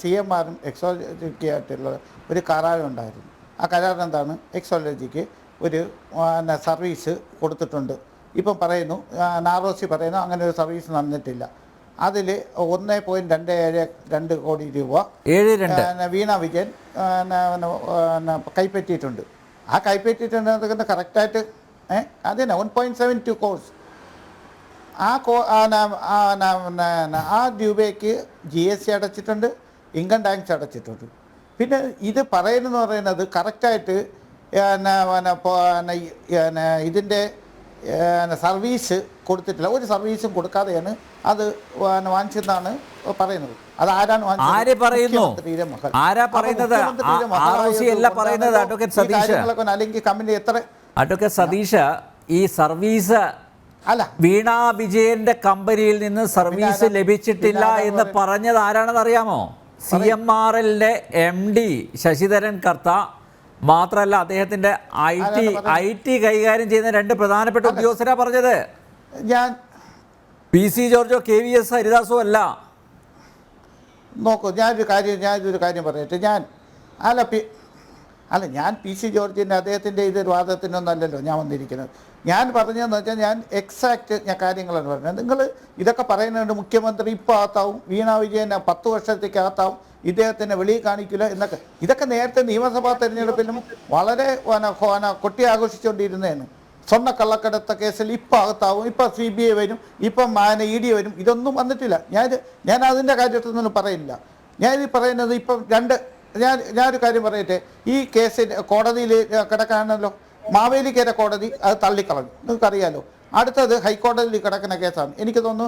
CMRും എക്സോളജിക്കായിട്ടുള്ള ഒരു കരാറുണ്ടായിരുന്നു. ആ കരാർ എന്താണ്? എക്സോളജിക്ക് ഒരു സർവീസ് കൊടുത്തിട്ടുണ്ട്. ഇപ്പം പറയുന്നു, ROC പറയുന്നു അങ്ങനെ ഒരു സർവീസ് നടന്നിട്ടില്ല. അതിൽ 1.272 കോടി രൂപ വീണ വിജയൻ കൈപ്പറ്റിയിട്ടുണ്ട്. ആ കൈപ്പറ്റിയിട്ടുണ്ട് കറക്റ്റായിട്ട് അതിന് 1.72 കോഴ്സ്. ആ രൂപയ്ക്ക് GST അടച്ചിട്ടുണ്ട്, ഇൻകം ടാക്സ് അടച്ചിട്ടുണ്ട്. പിന്നെ ഇത് പറയുന്നതെന്ന് പറയുന്നത് കറക്റ്റായിട്ട് ഇതിൻ്റെ സർവീസ് കൊടുത്തിട്ടില്ല. ഒരു സർവീസും കൊടുക്കാതെയാണ് അത് വാങ്ങിച്ചെന്നാണ് പറയുന്നത്. അത് ആരാണ് ആര് പറയുന്നു? ആരാ പറയുന്നത്? അഡ്വക്കേറ്റ് സതീഷ്. അല്ലെങ്കിൽ കമ്പനി എത്ര അഡ്വക്കേറ്റ് സതീഷ്, ഈ സർവീസ് അല്ല വീണ വിജയന്റെ കമ്പനിയിൽ നിന്ന് സർവീസ് ലഭിച്ചിട്ടില്ല എന്ന് പറഞ്ഞത് ആരാണെന്ന് അറിയാമോ? CMRLന്റെ MD ശശിധരൻ കർത്ത. മാത്രമല്ല അദ്ദേഹത്തിന്റെ IT കൈകാര്യം ചെയ്യുന്ന 2 പ്രധാനപ്പെട്ട ഉദ്യോഗസ്ഥരാ പറഞ്ഞത്. ഞാൻ PC ജോർജോ KVS ഹരിദാസോ അല്ല. നോക്കൂ, ഞാനൊരു കാര്യം പറയട്ടെ. ഞാൻ PC ജോർജിൻ്റെ അദ്ദേഹത്തിൻ്റെ ഇത് വാദത്തിനൊന്നല്ലല്ലോ ഞാൻ വന്നിരിക്കുന്നത്. ഞാൻ പറഞ്ഞതെന്ന് വെച്ചാൽ ഞാൻ എക്സാക്റ്റ് കാര്യങ്ങളാണ് പറഞ്ഞത്. നിങ്ങൾ ഇതൊക്കെ പറയുന്നുണ്ട് മുഖ്യമന്ത്രി ഇപ്പോൾ അകത്താവും, വീണ വിജയൻ 10 വർഷത്തേക്ക് അകത്താവും, ഇദ്ദേഹത്തിനെ വെളിയിൽ കാണിക്കില്ല എന്നൊക്കെ. ഇതൊക്കെ നേരത്തെ നിയമസഭാ തെരഞ്ഞെടുപ്പിലും വളരെ കൊട്ടി ആഘോഷിച്ചുകൊണ്ടിരുന്നതാണ്. സ്വർണ്ണ കള്ളക്കടത്ത കേസിൽ ഇപ്പം അകത്താവും, ഇപ്പം CBI വരും, ഇപ്പം ED വരും. ഇതൊന്നും വന്നിട്ടില്ല. ഞാൻ അതിൻ്റെ കാര്യത്തൊന്നും പറയില്ല. ഞാനിത് പറയുന്നത് ഇപ്പം ഞാനൊരു കാര്യം പറയട്ടെ. ഈ കേസിൽ കോടതിയിൽ കിടക്കാണല്ലോ, മാവേലിക്കര കോടതി അത് തള്ളിക്കളഞ്ഞു, നിങ്ങൾക്കറിയാലോ. അടുത്തത് ഹൈക്കോടതിയിൽ കിടക്കുന്ന കേസാണ്. എനിക്ക് തോന്നുന്നു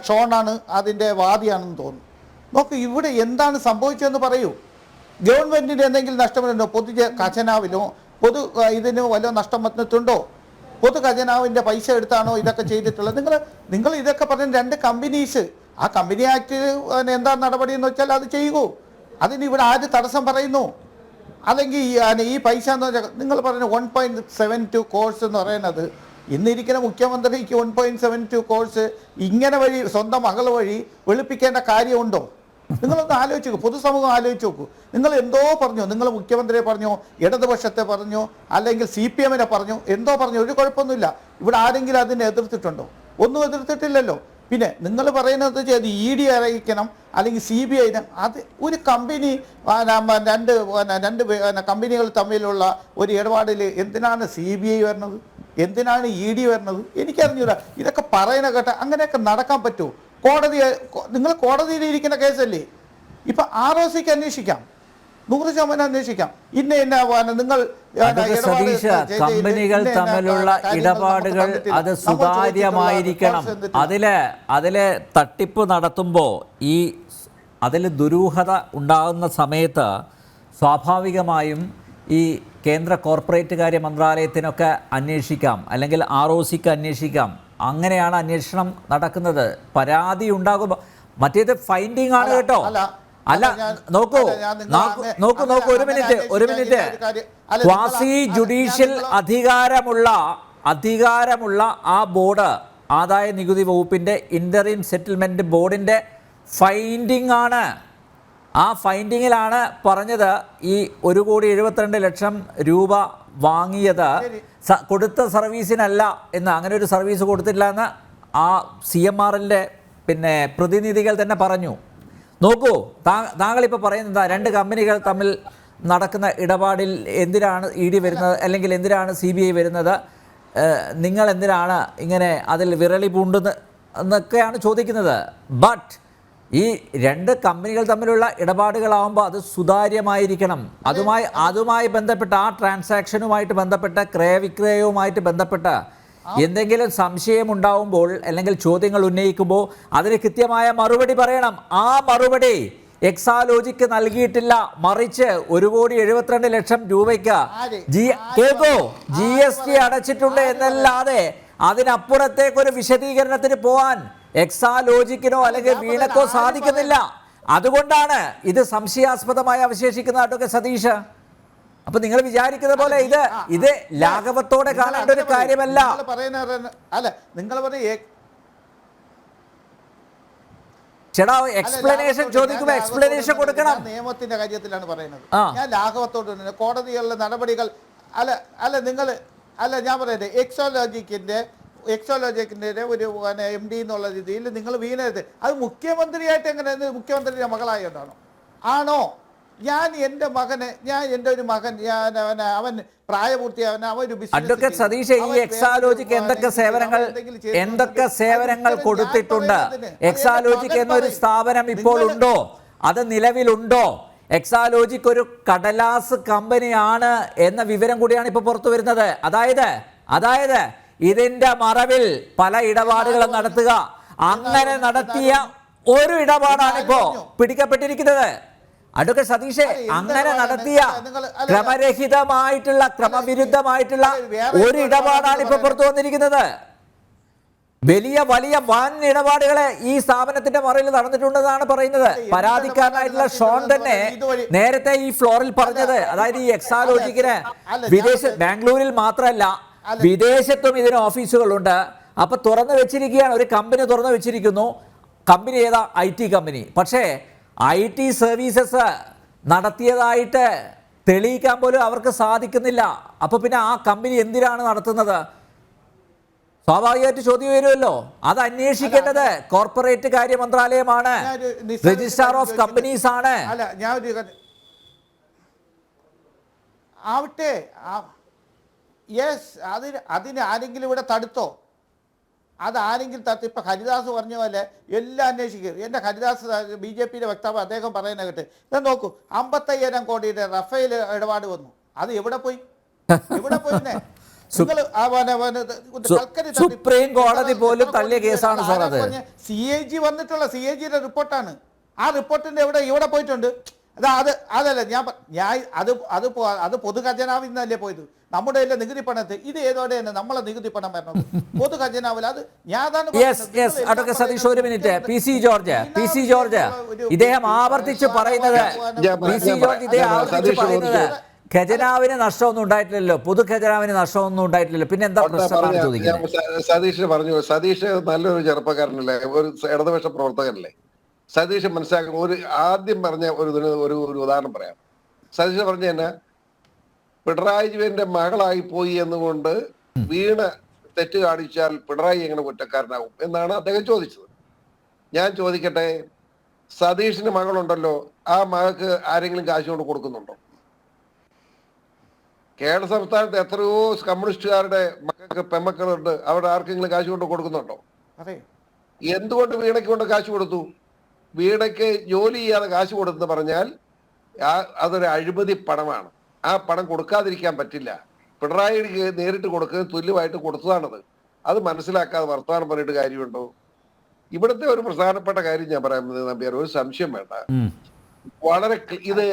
ഷോണാണ് അതിൻ്റെ വാദിയാണെന്ന് തോന്നുന്നു. നോക്ക്, ഇവിടെ എന്താണ് സംഭവിച്ചതെന്ന് പറയൂ. ഗവൺമെൻറ്റിന് എന്തെങ്കിലും നഷ്ടം വരുന്നുണ്ടോ? ഖജനാവിലോ ഇതിന് വല്ല നഷ്ടം വന്നിട്ടുണ്ടോ? പൊതു ഖജനാവിൻ്റെ പൈസ എടുത്താണോ ഇതൊക്കെ ചെയ്തിട്ടുള്ളത്? നിങ്ങൾ ഇതൊക്കെ പറഞ്ഞ 2 കമ്പനീസ്, ആ കമ്പനി ആക്ട് എന്താ നടപടി എന്ന് വെച്ചാൽ അത് ചെയ്യുകയോ. അതിന് ഇവിടെ ആര് തടസ്സം പറയുന്നു? അല്ലെങ്കിൽ ഈ പൈസ എന്ന് വെച്ചാൽ നിങ്ങൾ പറഞ്ഞ 1.72 കോഴ്സ് എന്ന് പറയുന്നത്, ഇന്നിരിക്കുന്ന മുഖ്യമന്ത്രിക്ക് 1.72 കോഴ്സ് ഇങ്ങനെ വഴി സ്വന്തം മകൾ വഴി വെളുപ്പിക്കേണ്ട കാര്യമുണ്ടോ? നിങ്ങളൊന്ന് ആലോചിച്ച് നോക്കൂ, പൊതുസമൂഹം ആലോചിച്ച് നോക്കൂ. നിങ്ങൾ എന്തോ പറഞ്ഞു, നിങ്ങൾ മുഖ്യമന്ത്രിയെ പറഞ്ഞു, ഇടതുപക്ഷത്തെ പറഞ്ഞു, അല്ലെങ്കിൽ CPM-നെ പറഞ്ഞു, എന്തോ പറഞ്ഞു, ഒരു കുഴപ്പമൊന്നുമില്ല. ഇവിടെ ആരെങ്കിലും അതിനെ എതിർത്തിട്ടുണ്ടോ? ഒന്നും എതിർത്തിട്ടില്ലല്ലോ. പിന്നെ നിങ്ങൾ പറയുന്നത് ചെയ്ത് ED അറിയിക്കണം, അല്ലെങ്കിൽ CBI. അത് ഒരു കമ്പനി രണ്ട് കമ്പനികൾ തമ്മിലുള്ള ഒരു ഇടപാടിൽ എന്തിനാണ് CBI വരുന്നത്, എന്തിനാണ് ED വരുന്നത്? എനിക്കറിഞ്ഞൂടാ. ഇതൊക്കെ പറയുന്ന കേട്ട അങ്ങനെയൊക്കെ നടക്കാൻ പറ്റുമോ? നിങ്ങൾ കോടതിയിൽ ഇരിക്കുന്ന കേസല്ലേ. ഇപ്പം ROCക്ക് അന്വേഷിക്കാം, 100% അന്വേഷിക്കാം. നിങ്ങൾ കമ്പനികൾ തമ്മിലുള്ള ഇടപാടുകൾ അത് സുതാര്യമായിരിക്കണം. അതിലെ തട്ടിപ്പ് നടത്തുമ്പോൾ അതിൽ ദുരൂഹത ഉണ്ടാകുന്ന സമയത്ത് സ്വാഭാവികമായും ഈ കേന്ദ്ര കോർപ്പറേറ്റ് കാര്യ മന്ത്രാലയത്തിനൊക്കെ അന്വേഷിക്കാം, അല്ലെങ്കിൽ ROCക്ക് അന്വേഷിക്കാം. അങ്ങനെയാണ് അന്വേഷണം നടക്കുന്നത്. പരാതി ഉണ്ടാകുമ്പോൾ മറ്റേത് ഫൈൻഡിങ് ആണ് കേട്ടോ. അല്ല, നോക്കൂ, ഒരു മിനിറ്റ്. ക്വാസി ജുഡീഷ്യൽ അധികാരമുള്ള ആ ബോർഡ്, ആദായ നികുതി വകുപ്പിന്റെ ഇന്ററിം സെറ്റിൽമെന്റ് ബോർഡിന്റെ ഫൈൻഡിങ് ആണ്. ആ ഫൈൻഡിങ്ങിലാണ് പറഞ്ഞത് ഈ 1,72,00,000 രൂപ വാങ്ങിയത് കൊടുത്ത സർവീസിനല്ല എന്ന്. അങ്ങനെ ഒരു സർവീസ് കൊടുത്തില്ല എന്ന് ആ CMRLന്റെ പ്രതിനിധികൾ തന്നെ പറഞ്ഞു. നോക്കൂ, താങ്കളിപ്പോൾ പറയുന്നത് 2 കമ്പനികൾ തമ്മിൽ നടക്കുന്ന ഇടപാടിൽ എന്തിനാണ് ED വരുന്നത്, അല്ലെങ്കിൽ എന്തിനാണ് CBI വരുന്നത്, നിങ്ങൾ എന്തിനാണ് ഇങ്ങനെ അതിൽ വിരളി പൂണ്ടെന്ന് എന്നൊക്കെയാണ് ചോദിക്കുന്നത്. ബട്ട് ഈ 2 കമ്പനികൾ തമ്മിലുള്ള ഇടപാടുകളാകുമ്പോൾ അത് സുതാര്യമായിരിക്കണം. അതുമായി ബന്ധപ്പെട്ട ആ ട്രാൻസാക്ഷനുമായിട്ട് ബന്ധപ്പെട്ട ക്രയവിക്രയവുമായിട്ട് ബന്ധപ്പെട്ട എന്തെങ്കിലും സംശയം ഉണ്ടാവുമ്പോൾ അല്ലെങ്കിൽ ചോദ്യങ്ങൾ ഉന്നയിക്കുമ്പോൾ അതിന് കൃത്യമായ മറുപടി പറയണം. ആ മറുപടി എക്സാലോജിക്ക് നൽകിയിട്ടില്ല. മറിച്ച് 1,72,00,000 രൂപയ്ക്ക് GST അടച്ചിട്ടുണ്ട് എന്നല്ലാതെ അതിനപ്പുറത്തേക്കൊരു വിശദീകരണത്തിന് പോവാൻ എക്സാലോജിക്കിനോ അല്ലെങ്കിൽ വീണക്കോ സാധിക്കുന്നില്ല. അതുകൊണ്ടാണ് ഇത് സംശയാസ്പദമായി അവശേഷിക്കുന്ന അഡ്വക്കേറ്റ് സതീഷ്. അപ്പൊ നിങ്ങൾ വിചാരിക്കുന്ന പോലെ ഇത് ലാഘവത്തോടെ കാണേണ്ട ഒരു കാര്യമല്ല. ചേട്ടാ, എക്സ്പ്ലനേഷൻ ചോദിക്കുമ്പോ എക്സ്പ്ലനേഷൻ കൊടുക്കണം. നിയമത്തിന്റെ കാര്യത്തിലാണ് പറയുന്നത്. ഞാൻ ലാഘവത്തോട് കോടതികളിലെ നടപടികൾ ഞാൻ പറയട്ടെ. എക്സോലോജിക്കിന്റെ ഒരു MD എന്നുള്ള രീതിയിൽ നിങ്ങൾ വീണരുത്. അത് മുഖ്യമന്ത്രിയായിട്ട് എങ്ങനെ, മുഖ്യമന്ത്രിയുടെ മകളായിട്ടാണോ? ആണോ? എൻ്റെ ഒരു മകൻ അവൻ പ്രായപൂർത്തിയാവൻ, അഡ്വക്കേറ്റ് സതീഷ്, ഈ എക്സാലോജിക്ക് എന്തൊക്കെ സേവനങ്ങൾ കൊടുത്തിട്ടുണ്ട്? എക്സാലോജിക്ക് എന്നൊരു സ്ഥാപനം ഇപ്പോൾ ഉണ്ടോ? അത് നിലവിലുണ്ടോ? എക്സാലോജിക് ഒരു കടലാസ് കമ്പനിയാണ് എന്ന വിവരം കൂടിയാണ് ഇപ്പോൾ പുറത്തു വരുന്നത്. അതായത് ഇതിന്റെ മറവിൽ പല ഇടപാടുകളും നടത്തുക, അങ്ങനെ നടത്തിയ ഒരു ഇടപാടാണ് ഇപ്പോ പിടിക്കപ്പെട്ടിരിക്കുന്നത്. അഡ്വക്കേറ്റ് സതീഷേ, അങ്ങനെ നടത്തിയ ക്രമരഹിതമായിട്ടുള്ള ക്രമവിരുദ്ധമായിട്ടുള്ള ഒരു ഇടപാടാണ് ഇപ്പൊ പുറത്തു വന്നിരിക്കുന്നത്. വലിയ വൻ ഇടപാടുകളെ ഈ സ്ഥാപനത്തിന്റെ മറയിൽ നടന്നിട്ടുണ്ടെന്നാണ് പറയുന്നത്. പരാതിക്കാരനായിട്ടുള്ള ഷോൺ തന്നെ നേരത്തെ ഈ ഫ്ലോറിൽ പറഞ്ഞത്, അതായത് ഈ എക്സാലോജിക്കിന് ബാംഗ്ലൂരിൽ മാത്രമല്ല വിദേശത്തും ഇതിന് ഓഫീസുകളുണ്ട്. അപ്പൊ തുറന്നു വെച്ചിരിക്കുകയാണ്, ഒരു കമ്പനി തുറന്നു വെച്ചിരിക്കുന്നു. കമ്പനി ഏതാ? IT company. പക്ഷേ IT സർവീസസ് നടത്തിയതായിട്ട് തെളിയിക്കാൻ പോലും അവർക്ക് സാധിക്കുന്നില്ല. അപ്പൊ പിന്നെ ആ കമ്പനി എന്തിനാണ് നടത്തുന്നത്? സ്വാഭാവികമായിട്ട് ചോദ്യം വരുമല്ലോ. അത് അന്വേഷിക്കേണ്ടത് കോർപ്പറേറ്റ് കാര്യ മന്ത്രാലയമാണ്, രജിസ്ട്രാർ ഓഫ് കമ്പനീസ് ആണ്. അല്ല, ഞാൻ ആവട്ടെ, യെസ്, അതിന് ആരെങ്കിലും ഇവിടെ തടുത്തോ? അത് ആരെങ്കിലും തടുത്ത് ഇപ്പം ഹരിദാസ് പറഞ്ഞ പോലെ എല്ലാം അന്വേഷിക്കും. എൻ്റെ ഹരിദാസ് BJPയുടെ വക്താവ് അദ്ദേഹം പറയുന്ന കേട്ട് ഞാൻ നോക്കൂ, 55,000 കോടിയുടെ റഫേൽ ഇടപാട് വന്നു. അത് എവിടെ പോയി? സുപ്രീം കോടതി പോലും തള്ളിയ കേസാണ് സാർ അത്. CAG വന്നിട്ടുള്ള CAGയുടെ റിപ്പോർട്ടാണ്. ആ റിപ്പോർട്ടിന്റെ ഇവിടെ പോയിട്ടുണ്ട്. അതല്ല അത് പൊതുഖജനാവിൽ നിന്നല്ലേ പോയത്, നമ്മുടെ എല്ലാം നികുതി പണത്ത്. ഇത് ഏതോടെ തന്നെ നമ്മളെ നികുതി പണം വരണം പൊതുഖജനാവിൽ. അത് സതീഷ്, ഒരു മിനിറ്റ്. PC ജോർജ് ഇദ്ദേഹം ആവർത്തിച്ച് പറയുന്നത് ഖജനാവിന് നഷ്ടമൊന്നും ഉണ്ടായിട്ടില്ലല്ലോ, പൊതുഖജനാവിന് നഷ്ടമൊന്നും ഉണ്ടായിട്ടില്ലല്ലോ, പിന്നെ എന്താ പ്രശ്നമാണ് ചോദിക്കുന്നത്? സതീഷ് പറഞ്ഞു. സതീഷ് നല്ലൊരു ചെറുപ്പക്കാരനല്ലേ, ഒരു ഇടതുപക്ഷ പ്രവർത്തകനല്ലേ. സതീഷ് മനസ്സിലാക്കുന്ന ആദ്യം പറഞ്ഞ ഒരു ഉദാഹരണം പറയാം. സതീഷ് പറഞ്ഞ തന്നെ പിണറായി വിജയന്റെ മകളായി പോയി എന്നുകൊണ്ട് വീണ തെറ്റ് കാണിച്ചാൽ പിണറായി എങ്ങനെ കുറ്റക്കാരനാകും എന്നാണ് അദ്ദേഹം ചോദിച്ചത്. ഞാൻ ചോദിക്കട്ടെ, സതീഷിന് മകളുണ്ടല്ലോ, ആ മകൾക്ക് ആരെങ്കിലും കാശ് കൊണ്ട് കൊടുക്കുന്നുണ്ടോ? കേരള സംസ്ഥാനത്ത് എത്രയോ കമ്മ്യൂണിസ്റ്റുകാരുടെ മക്കൾക്ക് പെമ്മക്കളുണ്ട്, അവിടെ ആർക്കെങ്കിലും കാശ് കൊണ്ട് കൊടുക്കുന്നുണ്ടോ? എന്തുകൊണ്ട് വീണയ്ക്ക് കൊണ്ട് കാശ് കൊടുത്തു? വീണയ്ക്ക് ജോലി ചെയ്യാതെ കാശ് കൊടുത്തെന്ന് പറഞ്ഞാൽ അതൊരു അഴിമതി പണമാണ്. ആ പണം കൊടുക്കാതിരിക്കാൻ പറ്റില്ല. പിണറായിക്ക് നേരിട്ട് കൊടുക്കുന്നത് തുല്യമായിട്ട് കൊടുത്തതാണത്. അത് മനസ്സിലാക്കാതെ വർത്തമാനം പറഞ്ഞിട്ട് കാര്യമുണ്ടോ? ഇവിടുത്തെ ഒരു പ്രധാനപ്പെട്ട കാര്യം ഞാൻ പറയുന്നത് നമ്പ്യാർ, ഒരു സംശയം വേണ്ട, വളരെ ഇത്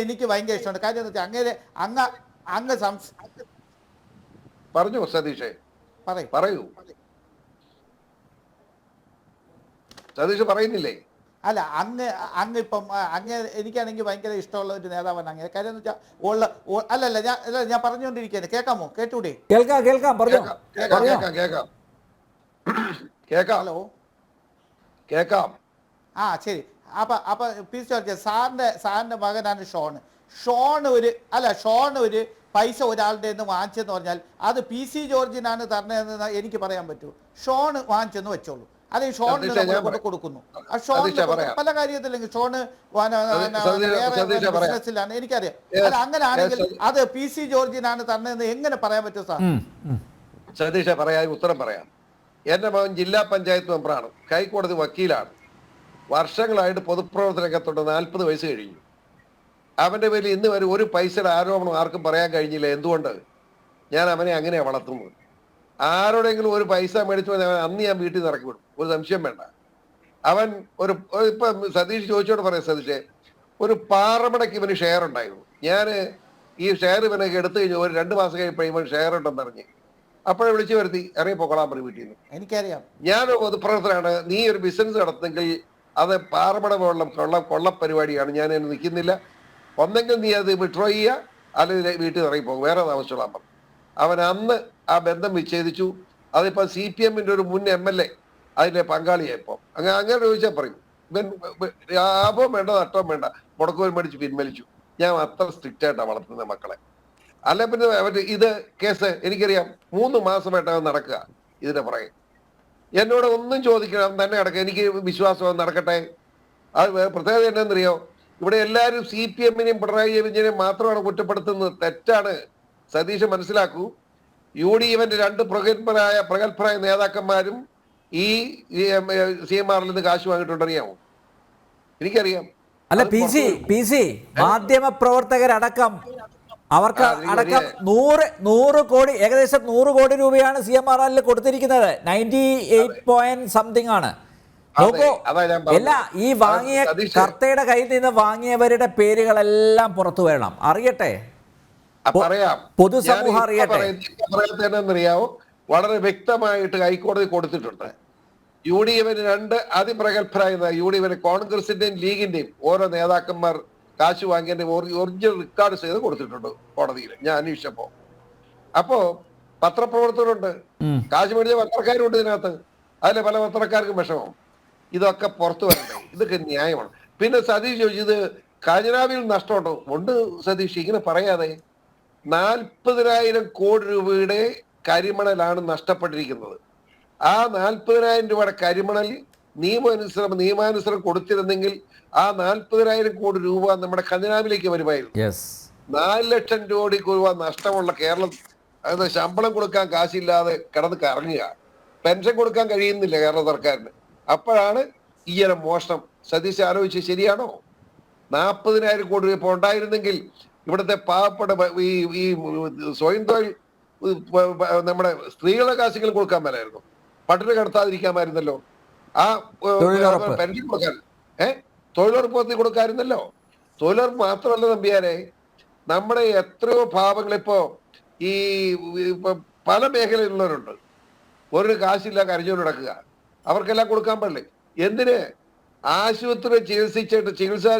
എനിക്ക് ഭയങ്കര ഇഷ്ടമുണ്ട്. കാര്യം എന്ന് വെച്ചാൽ അങ്ങ് പറഞ്ഞു സതീഷേ, പറയൂ. സതീഷ് പറയുന്നില്ലേ? അല്ല, അങ്ങ് ഇപ്പം എനിക്കാണെങ്കിൽ ഭയങ്കര ഇഷ്ടമുള്ള ഒരു നേതാവാണ് അങ്ങനെ. കാര്യം എന്ന് വെച്ചാൽ അല്ലല്ല ഞാൻ പറഞ്ഞുകൊണ്ടിരിക്കുകയാണ്. കേൾക്കാമോ? കേട്ടൂടെ? ഹലോ, കേൾക്കാം. ശരി. അപ്പൊ സാറിന്റെ മകനാണ് ഷോൺ ഒരു പൈസ ഒരാളുടെ നിന്ന് വാങ്ങിച്ചെന്ന് പറഞ്ഞാൽ അത് PC ജോർജിനാണ് തരണതെന്ന് എനിക്ക് പറയാൻ പറ്റൂ. ഷോൺ വാങ്ങിച്ചെന്ന് വെച്ചോളൂ, അല്ലെങ്കിൽ ഷോണിന് കൊടുക്കുന്നു. പല കാര്യത്തിലെങ്കിൽ ഷോണ് ബിസിനസ്സിലാണ്, എനിക്കറിയാം. അല്ല, അങ്ങനെ ആണെങ്കിൽ അത് PC ജോർജിനാണ് തരണതെന്ന് എങ്ങനെ പറയാൻ പറ്റും സാർ? സതീഷ പറയാൻ ഉത്തരം പറയാം. എന്റെ മകൻ ജില്ലാ പഞ്ചായത്ത് മെമ്പറാണ്, ഹൈക്കോടതി വക്കീലാണ്, വർഷങ്ങളായിട്ട് പൊതുപ്രവർത്തന രംഗത്തുണ്ട്, 40 വയസ്സ് കഴിഞ്ഞു. അവന്റെ പേരിൽ ഇന്ന് വരെ ഒരു പൈസയുടെ ആരോപണം ആർക്കും പറയാൻ കഴിഞ്ഞില്ല. എന്തുകൊണ്ട്? ഞാൻ അവനെ അങ്ങനെയാണ് വളർത്തുന്നത്. ആരോടെങ്കിലും ഒരു പൈസ മേടിച്ചു അന്ന് ഞാൻ വീട്ടിൽ നിന്ന് ഇറക്കി വിടും, ഒരു സംശയം വേണ്ട. അവൻ ഇപ്പൊ സതീഷ് ചോദിച്ചോട് പറയാം, സതീഷെ, ഒരു പാറമടയ്ക്ക് ഇവന് ഷെയർ ഉണ്ടായിരുന്നു. ഞാൻ ഈ ഷെയർ ഇവനൊക്കെ എടുത്തു കഴിഞ്ഞു, ഒരു 2 മാസം കഴിയുമ്പോൾ ഇവൻ ഷെയർ ഉണ്ടെന്ന് അറിഞ്ഞ് അപ്പോഴെ വിളിച്ചു വരുത്തി ഇറങ്ങി പൊക്കോളാൻ പറയും വീട്ടിൽ നിന്ന്. എനിക്കറിയാം, ഞാനൊരു പൊതുപ്രവർത്തനാണ്. നീ ഒരു ബിസിനസ് നടത്തുന്നെങ്കിൽ അത് പാറമട കൊള്ള പരിപാടിയാണ്. ഞാൻ അതിന് നിൽക്കുന്നില്ല. ഒന്നെങ്കിൽ നീ അത് വിഡ്രോ ചെയ്യുക, അല്ലെങ്കിൽ വീട്ടിൽ ഇറങ്ങി പോകും, വേറെ താമസിച്ചോളാൻ പറഞ്ഞു. അവൻ അന്ന് ആ ബന്ധം വിച്ഛേദിച്ചു. അതിപ്പോൾ CPM-ന്റെ ഒരു മുൻ MLA അതിന്റെ പങ്കാളിയായിപ്പോ. അങ്ങനെ ചോദിച്ചാൽ പറയും, ഇവൻ ലാഭവും വേണ്ട നഷ്ടവും വേണ്ട, മുടക്കുവൻ മേടിച്ച് പിൻവലിച്ചു. ഞാൻ അത്ര സ്ട്രിക്റ്റ് ആയിട്ടാണ് വളർത്തുന്ന മക്കളെ. അല്ല പിന്നെ ഇത് കേസ് എനിക്കറിയാം, 3 മാസമായിട്ട് നടക്കുക ഇതിന്റെ പുറകെ. എന്നോട് ഒന്നും ചോദിക്കണം തന്നെ നടക്കുക, എനിക്ക് വിശ്വാസം നടക്കട്ടെ. അത് പ്രത്യേകത എന്നാന്നറിയോ? ഇവിടെ എല്ലാവരും CPM-നെയും പിണറായി വിജയനെയും മാത്രമാണ് കുറ്റപ്പെടുത്തുന്നത്. തെറ്റാണ്. സതീഷ് മനസ്സിലാക്കൂ, UDF രണ്ട് പ്രഗത്ഭരായ നേതാക്കന്മാരും ഈ CMR നിന്ന് കാശ് വാങ്ങിയിട്ടുണ്ടറിയാമോ? എനിക്കറിയാം. അല്ല പി സി മാധ്യമ പ്രവർത്തകരടക്കം അവർക്ക് അടക്കം 100 കോടി, ഏകദേശം 100 കോടി രൂപയാണ് CMRL കൊടുത്തിരിക്കുന്നത്. 98 ആണ്. നോക്കൂ, എല്ലാ ഈ വാങ്ങിയ കർത്തയുടെ കയ്യിൽ നിന്ന് വാങ്ങിയവരുടെ പേരുകളെല്ലാം പുറത്തു വരണം, അറിയട്ടെ, പൊതുസമൂഹം അറിയട്ടെ. പറയാമോ? വളരെ വ്യക്തമായിട്ട് ഹൈക്കോടതി കൊടുത്തിട്ടുണ്ട്. UDF രണ്ട് അതിപ്രഗത്ഭരായ UDF കോൺഗ്രസിന്റെയും ലീഗിന്റെയും ഓരോ നേതാക്കന്മാർ കാശ് വാങ്ങിയതിന്റെ ഒറിജിനൽ റെക്കോർഡ് ചെയ്ത് കൊടുത്തിട്ടുണ്ട് കോടതിയിൽ, ഞാൻ അന്വേഷിച്ചപ്പോ. അപ്പോ പത്രപ്രവർത്തകരുണ്ട്, കാശ് മേടിച്ച പത്രക്കാരുണ്ട് ഇതിനകത്ത്. അതിലെ പല പത്രക്കാർക്കും വിഷമം. ഇതൊക്കെ പുറത്തു വരണ്ടേ? ഇതൊക്കെ ന്യായമാണ്. പിന്നെ സതീഷ് ചോദിച്ചു, ഇത് ഖജനാവിൽ നഷ്ടമുണ്ടോ? ഉണ്ട് സതീഷ്, ഇങ്ങനെ പറയാതെ. 40,000 കോടി രൂപയുടെ കരിമണലാണ് നഷ്ടപ്പെട്ടിരിക്കുന്നത്. ആ 40,000 രൂപയുടെ കരിമണൽ നിയമാനുസരണം കൊടുത്തിരുന്നെങ്കിൽ ആ 40,000 കോടി രൂപ നമ്മുടെ ഖജനാവിലേക്ക് വരുമായിരുന്നു. 4 ലക്ഷം കോടി രൂപ നഷ്ടമുള്ള കേരളം, അതായത് ശമ്പളം കൊടുക്കാൻ കാശില്ലാതെ കിടന്ന് കറങ്ങുക, പെൻഷൻ കൊടുക്കാൻ കഴിയുന്നില്ല കേരള സർക്കാരിന്. അപ്പോഴാണ് ഈയിടെ മോഷണം. സതീശ് ആലോചിച്ച് ശരിയാണോ? 40,000 കോടി രൂപ ഉണ്ടായിരുന്നെങ്കിൽ ഇവിടുത്തെ പാവപ്പെട്ട ഈ സ്വയം തൊഴിൽ നമ്മുടെ സ്ത്രീകളുടെ കാശുകൾ കൊടുക്കാൻ മേലായിരുന്നു, പട്ടിണി കിടത്താതിരിക്കാമായിരുന്നല്ലോ. ആ പെൻഷൻ കൊടുക്കാൻ തൊഴിലുറപ്പ് പദ്ധതി കൊടുക്കാമായിരുന്നല്ലോ. തൊഴിലുറപ്പ് മാത്രമല്ല നമ്പ്യാരെ, നമ്മുടെ എത്രയോ പാവങ്ങളിപ്പോ ഈ പല മേഖലയിലുള്ളവരുണ്ട്, ഒരു കാശില്ല കരഞ്ഞോണ്ട് നടക്കുക. അവർക്കെല്ലാം കൊടുക്കാൻ പാടില്ലേ? എന്തിന്? ആശുപത്രി ചികിത്സാ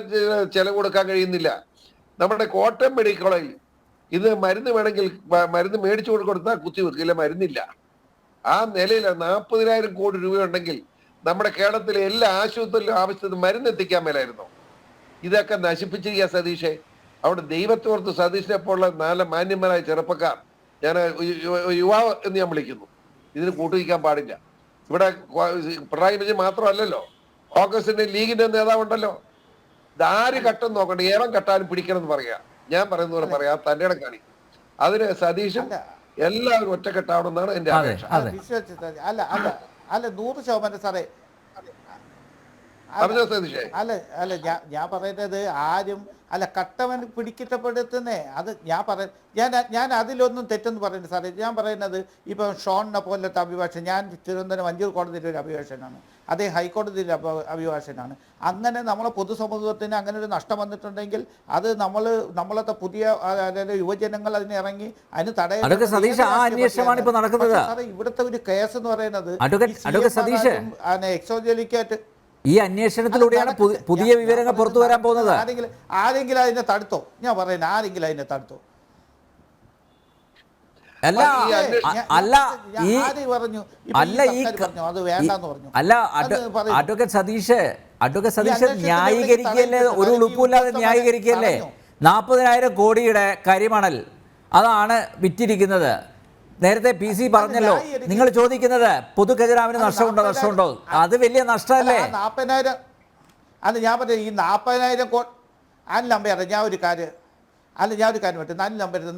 ചെലവ് കൊടുക്കാൻ കഴിയുന്നില്ല. നമ്മുടെ കോട്ടയം മെഡിക്കൽ കോളേജിൽ ഇത് മരുന്ന് വേണമെങ്കിൽ മരുന്ന് മേടിച്ചു കൊടുത്താൽ കുത്തിവെക്കില്ല, മരുന്നില്ല. ആ നിലയിൽ 40,000 കോടി രൂപയുണ്ടെങ്കിൽ നമ്മുടെ കേരളത്തിലെ എല്ലാ ആശുപത്രിയിലും ആവശ്യത്തിന് മരുന്ന് എത്തിക്കാൻ മേലായിരുന്നോ? ഇതൊക്കെ നശിപ്പിച്ചിരിക്കുക സതീഷെ. അവിടെ ദൈവത്തോർത്ത് സതീഷിനെ പോലുള്ള നല്ല മാന്യന്മാരായ ചെറുപ്പക്കാർ, ഞാൻ യുവാവ് എന്ന് ഞാൻ വിളിക്കുന്നു, ഇതിന് കൂട്ടുനിൽക്കാൻ പാടില്ല. ഇവിടെ പിണറായി വിജയൻ മാത്രമല്ലല്ലോ, കോൺഗ്രസിന്റെ ലീഗിന്റെ നേതാവുണ്ടല്ലോ. ഇതാര് കട്ടം നോക്കണ്ട, ഏവൻ കട്ടാനും പിടിക്കണം എന്ന് പറയാ. ഞാൻ പറയുന്ന പോലെ പറയാ, തന്റെ ഇടം കാണി. അതിന് സതീഷും എല്ലാവരും ഒറ്റക്കെട്ടാവണമെന്നാണ് എന്റെ അപേക്ഷ. അല്ല 100% സാറേ. അല്ല ഞാൻ പറയുന്നത് ആരും കട്ടവൻ പിടിക്കപ്പെടുത്തുന്നേ. അത് ഞാൻ അതിലൊന്നും തെറ്റെന്ന് പറയുന്നത് സാറേ. ഞാൻ പറയുന്നത് ഇപ്പം ഷോണിനെ പോലത്തെ അഭിഭാഷകൻ, ഞാൻ തിരുവനന്തപുരം മഞ്ചൂർ കോടതിയിലെ ഒരു അഭിഭാഷകനാണ്, അതേ ഹൈക്കോടതിയിലെ അഭിഭാഷകനാണ്. അങ്ങനെ നമ്മളെ പൊതുസമൂഹത്തിന് അങ്ങനെ ഒരു നഷ്ടം വന്നിട്ടുണ്ടെങ്കിൽ അത് നമ്മളത്തെ പുതിയ അതായത് യുവജനങ്ങൾ അതിന് ഇറങ്ങി അതിന് തടയാൻ. സാറേ, ഇവിടുത്തെ ഒരു കേസ് എന്ന് പറയുന്നത് എക്സോജലിക്കായിട്ട് ഈ അന്വേഷണത്തിലൂടെയാണ് പുതിയ വിവരങ്ങൾ പുറത്തു വരാൻ പോകുന്നത്. ആരെങ്കിലും അതിനെ തടുത്തോ? ഞാൻ പറയുന്നത് ആരെങ്കിലും അതിനെ തടുത്തോ? അഡ്വക്കേറ്റ് സതീഷ് ന്യായീകരിക്കല്ലേ, ഒരു ഉളുപ്പില്ലാതെ ന്യായീകരിക്കല്ലേ? 40,000 കോടിയുടെ കരിമണൽ അതാണ് വിറ്റിരിക്കുന്നത്. നേരത്തെ PC പറഞ്ഞല്ലോ, നിങ്ങൾ ചോദിക്കുന്നത് പൊതുഖജനാവിന് നഷ്ടമുണ്ടോ? അത് വലിയ നഷ്ടമല്ലേ? 40,000 അല്ല, ഞാൻ പറഞ്ഞത് ഈ 40,000 കോടി അല്ല നമ്പർ. ഞാൻ ഒരു കാര്യം പറ്റും.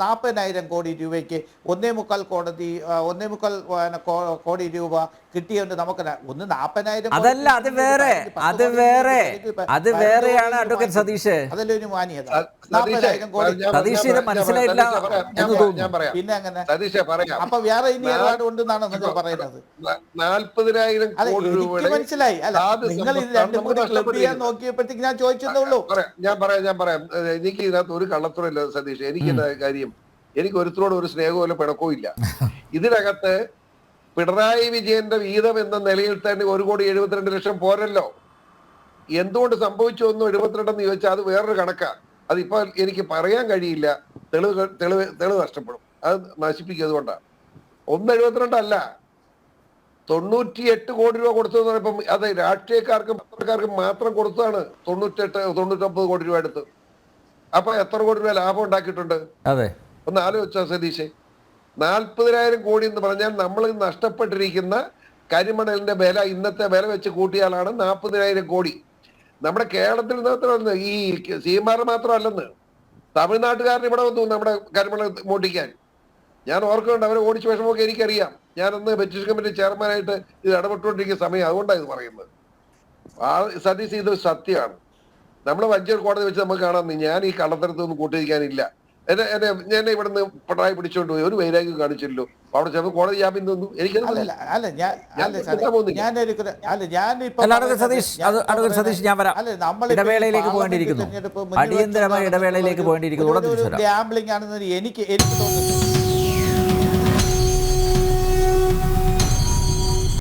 40,000 കോടി രൂപയ്ക്ക് 1.25 കോടി രൂപ കിട്ടിയുണ്ട് നമുക്ക്. 40,000 അതല്ല, അത് വേറെയാണ് അഡ്വക്കേറ്റ് സതീഷ്. അതിലൊരു മാന്യത. 40,000 കോടി സതീഷിന് മനസ്സിലായില്ല എന്ന് തോന്നുന്നു. പിന്നെ അങ്ങനെ അപ്പൊ വേറെ ഇനി ഏതാണ്ട് ഉണ്ടെന്നാണ് നിങ്ങൾ പറയുന്നത്. 40,000 കോടി രൂപ മനസ്സിലായി. അല്ല, നിങ്ങൾ ഇത് രണ്ടും കൂടി ക്ലബ് ചെയ്യാൻ നോക്കിയപ്പോഴത്തേക്ക് ഞാൻ ചോദിച്ചതേ ഉള്ളൂ. ഞാൻ പറയാം. എനിക്ക് ഇതിനകത്ത് ഒരു കള്ളത്തരമില്ല സതീഷ്. എനിക്ക് കാര്യം, എനിക്ക് ഒരുത്തരോട് ഒരു സ്നേഹവും ഇല്ല, പിണക്കവും ഇല്ല. ഇതിനകത്ത് പിണറായി വിജയന്റെ വീതം എന്ന നിലയിൽ തന്നെ 1,72,00,000 പോരല്ലോ. എന്തുകൊണ്ട് സംഭവിച്ചു 1,72 ചോദിച്ചാൽ അത് വേറൊരു കണക്കാ. അതിപ്പോ എനിക്ക് പറയാൻ കഴിയില്ല. തെളിവ് നഷ്ടപ്പെടും, അത് നശിപ്പിക്കും. അതുകൊണ്ടാണ് 1,72 അല്ല, 98 കോടി രൂപ കൊടുത്തതെന്ന് പറയുമ്പം അത് രാഷ്ട്രീയക്കാർക്കും പത്രക്കാർക്കും മാത്രം കൊടുത്തതാണ്. 99 കോടി രൂപ എടുത്ത്. അപ്പൊ എത്ര കോടി രൂപ ലാഭം ഉണ്ടാക്കിയിട്ടുണ്ട്? ഒന്ന് ആലോചിച്ചോ സതീഷ്. 40,000 കോടി എന്ന് പറഞ്ഞാൽ നമ്മൾ നഷ്ടപ്പെട്ടിരിക്കുന്ന കരിമണലിന്റെ വില, ഇന്നത്തെ വില വെച്ച് കൂട്ടിയാലാണ് 40,000 കോടി. നമ്മുടെ കേരളത്തിൽ മാത്രമല്ല, ഈ CMR മാത്രമല്ലെന്ന്, തമിഴ്നാട്ടുകാരൻ ഇവിടെ വന്നു നമ്മുടെ കരിമണൽ മോട്ടിക്കാൻ. ഞാൻ ഓർക്കുന്നുണ്ട് അവരെ ഓടിച്ച വിഷമമൊക്കെ എനിക്കറിയാം. ഞാനന്ന് പെറ്റീഷൻ കമ്മിറ്റി ചെയർമാനായിട്ട് ഇത് ഇടപെട്ടുകൊണ്ടിരിക്കുന്ന സമയം, അതുകൊണ്ടാണ് ഇത് പറയുന്നത്. സതീശ് ഇത് സത്യമാണ്. നമ്മൾ വഞ്ചൂർ കോടതി വെച്ച് നമുക്ക് കാണാം, ഞാൻ ഈ കള്ളത്തരത്തൊന്നും കൂട്ടിയിരിക്കാനില്ല. എന്നെ ഇവിടുന്ന് പിണറായി പിടിച്ചോണ്ട് പോയി, ഒരു വൈരാഗ്യം കാണിച്ചില്ലല്ലോ. അവിടെ ചെന്ന് കോടതി ജാമ്യം തന്നു. എനിക്കത് സതീഷ് ഞാൻ വരാം. ഇടവേളയിലേക്ക് പോകേണ്ടിയിരിക്കുന്നു, അടിയന്തരമായ ഇടവേളയിലേക്ക് പോകേണ്ടിയിരിക്കുന്നു. ഗാംബ്ലിംഗ് ആണെന്ന് എനിക്ക് തോന്നുന്നു.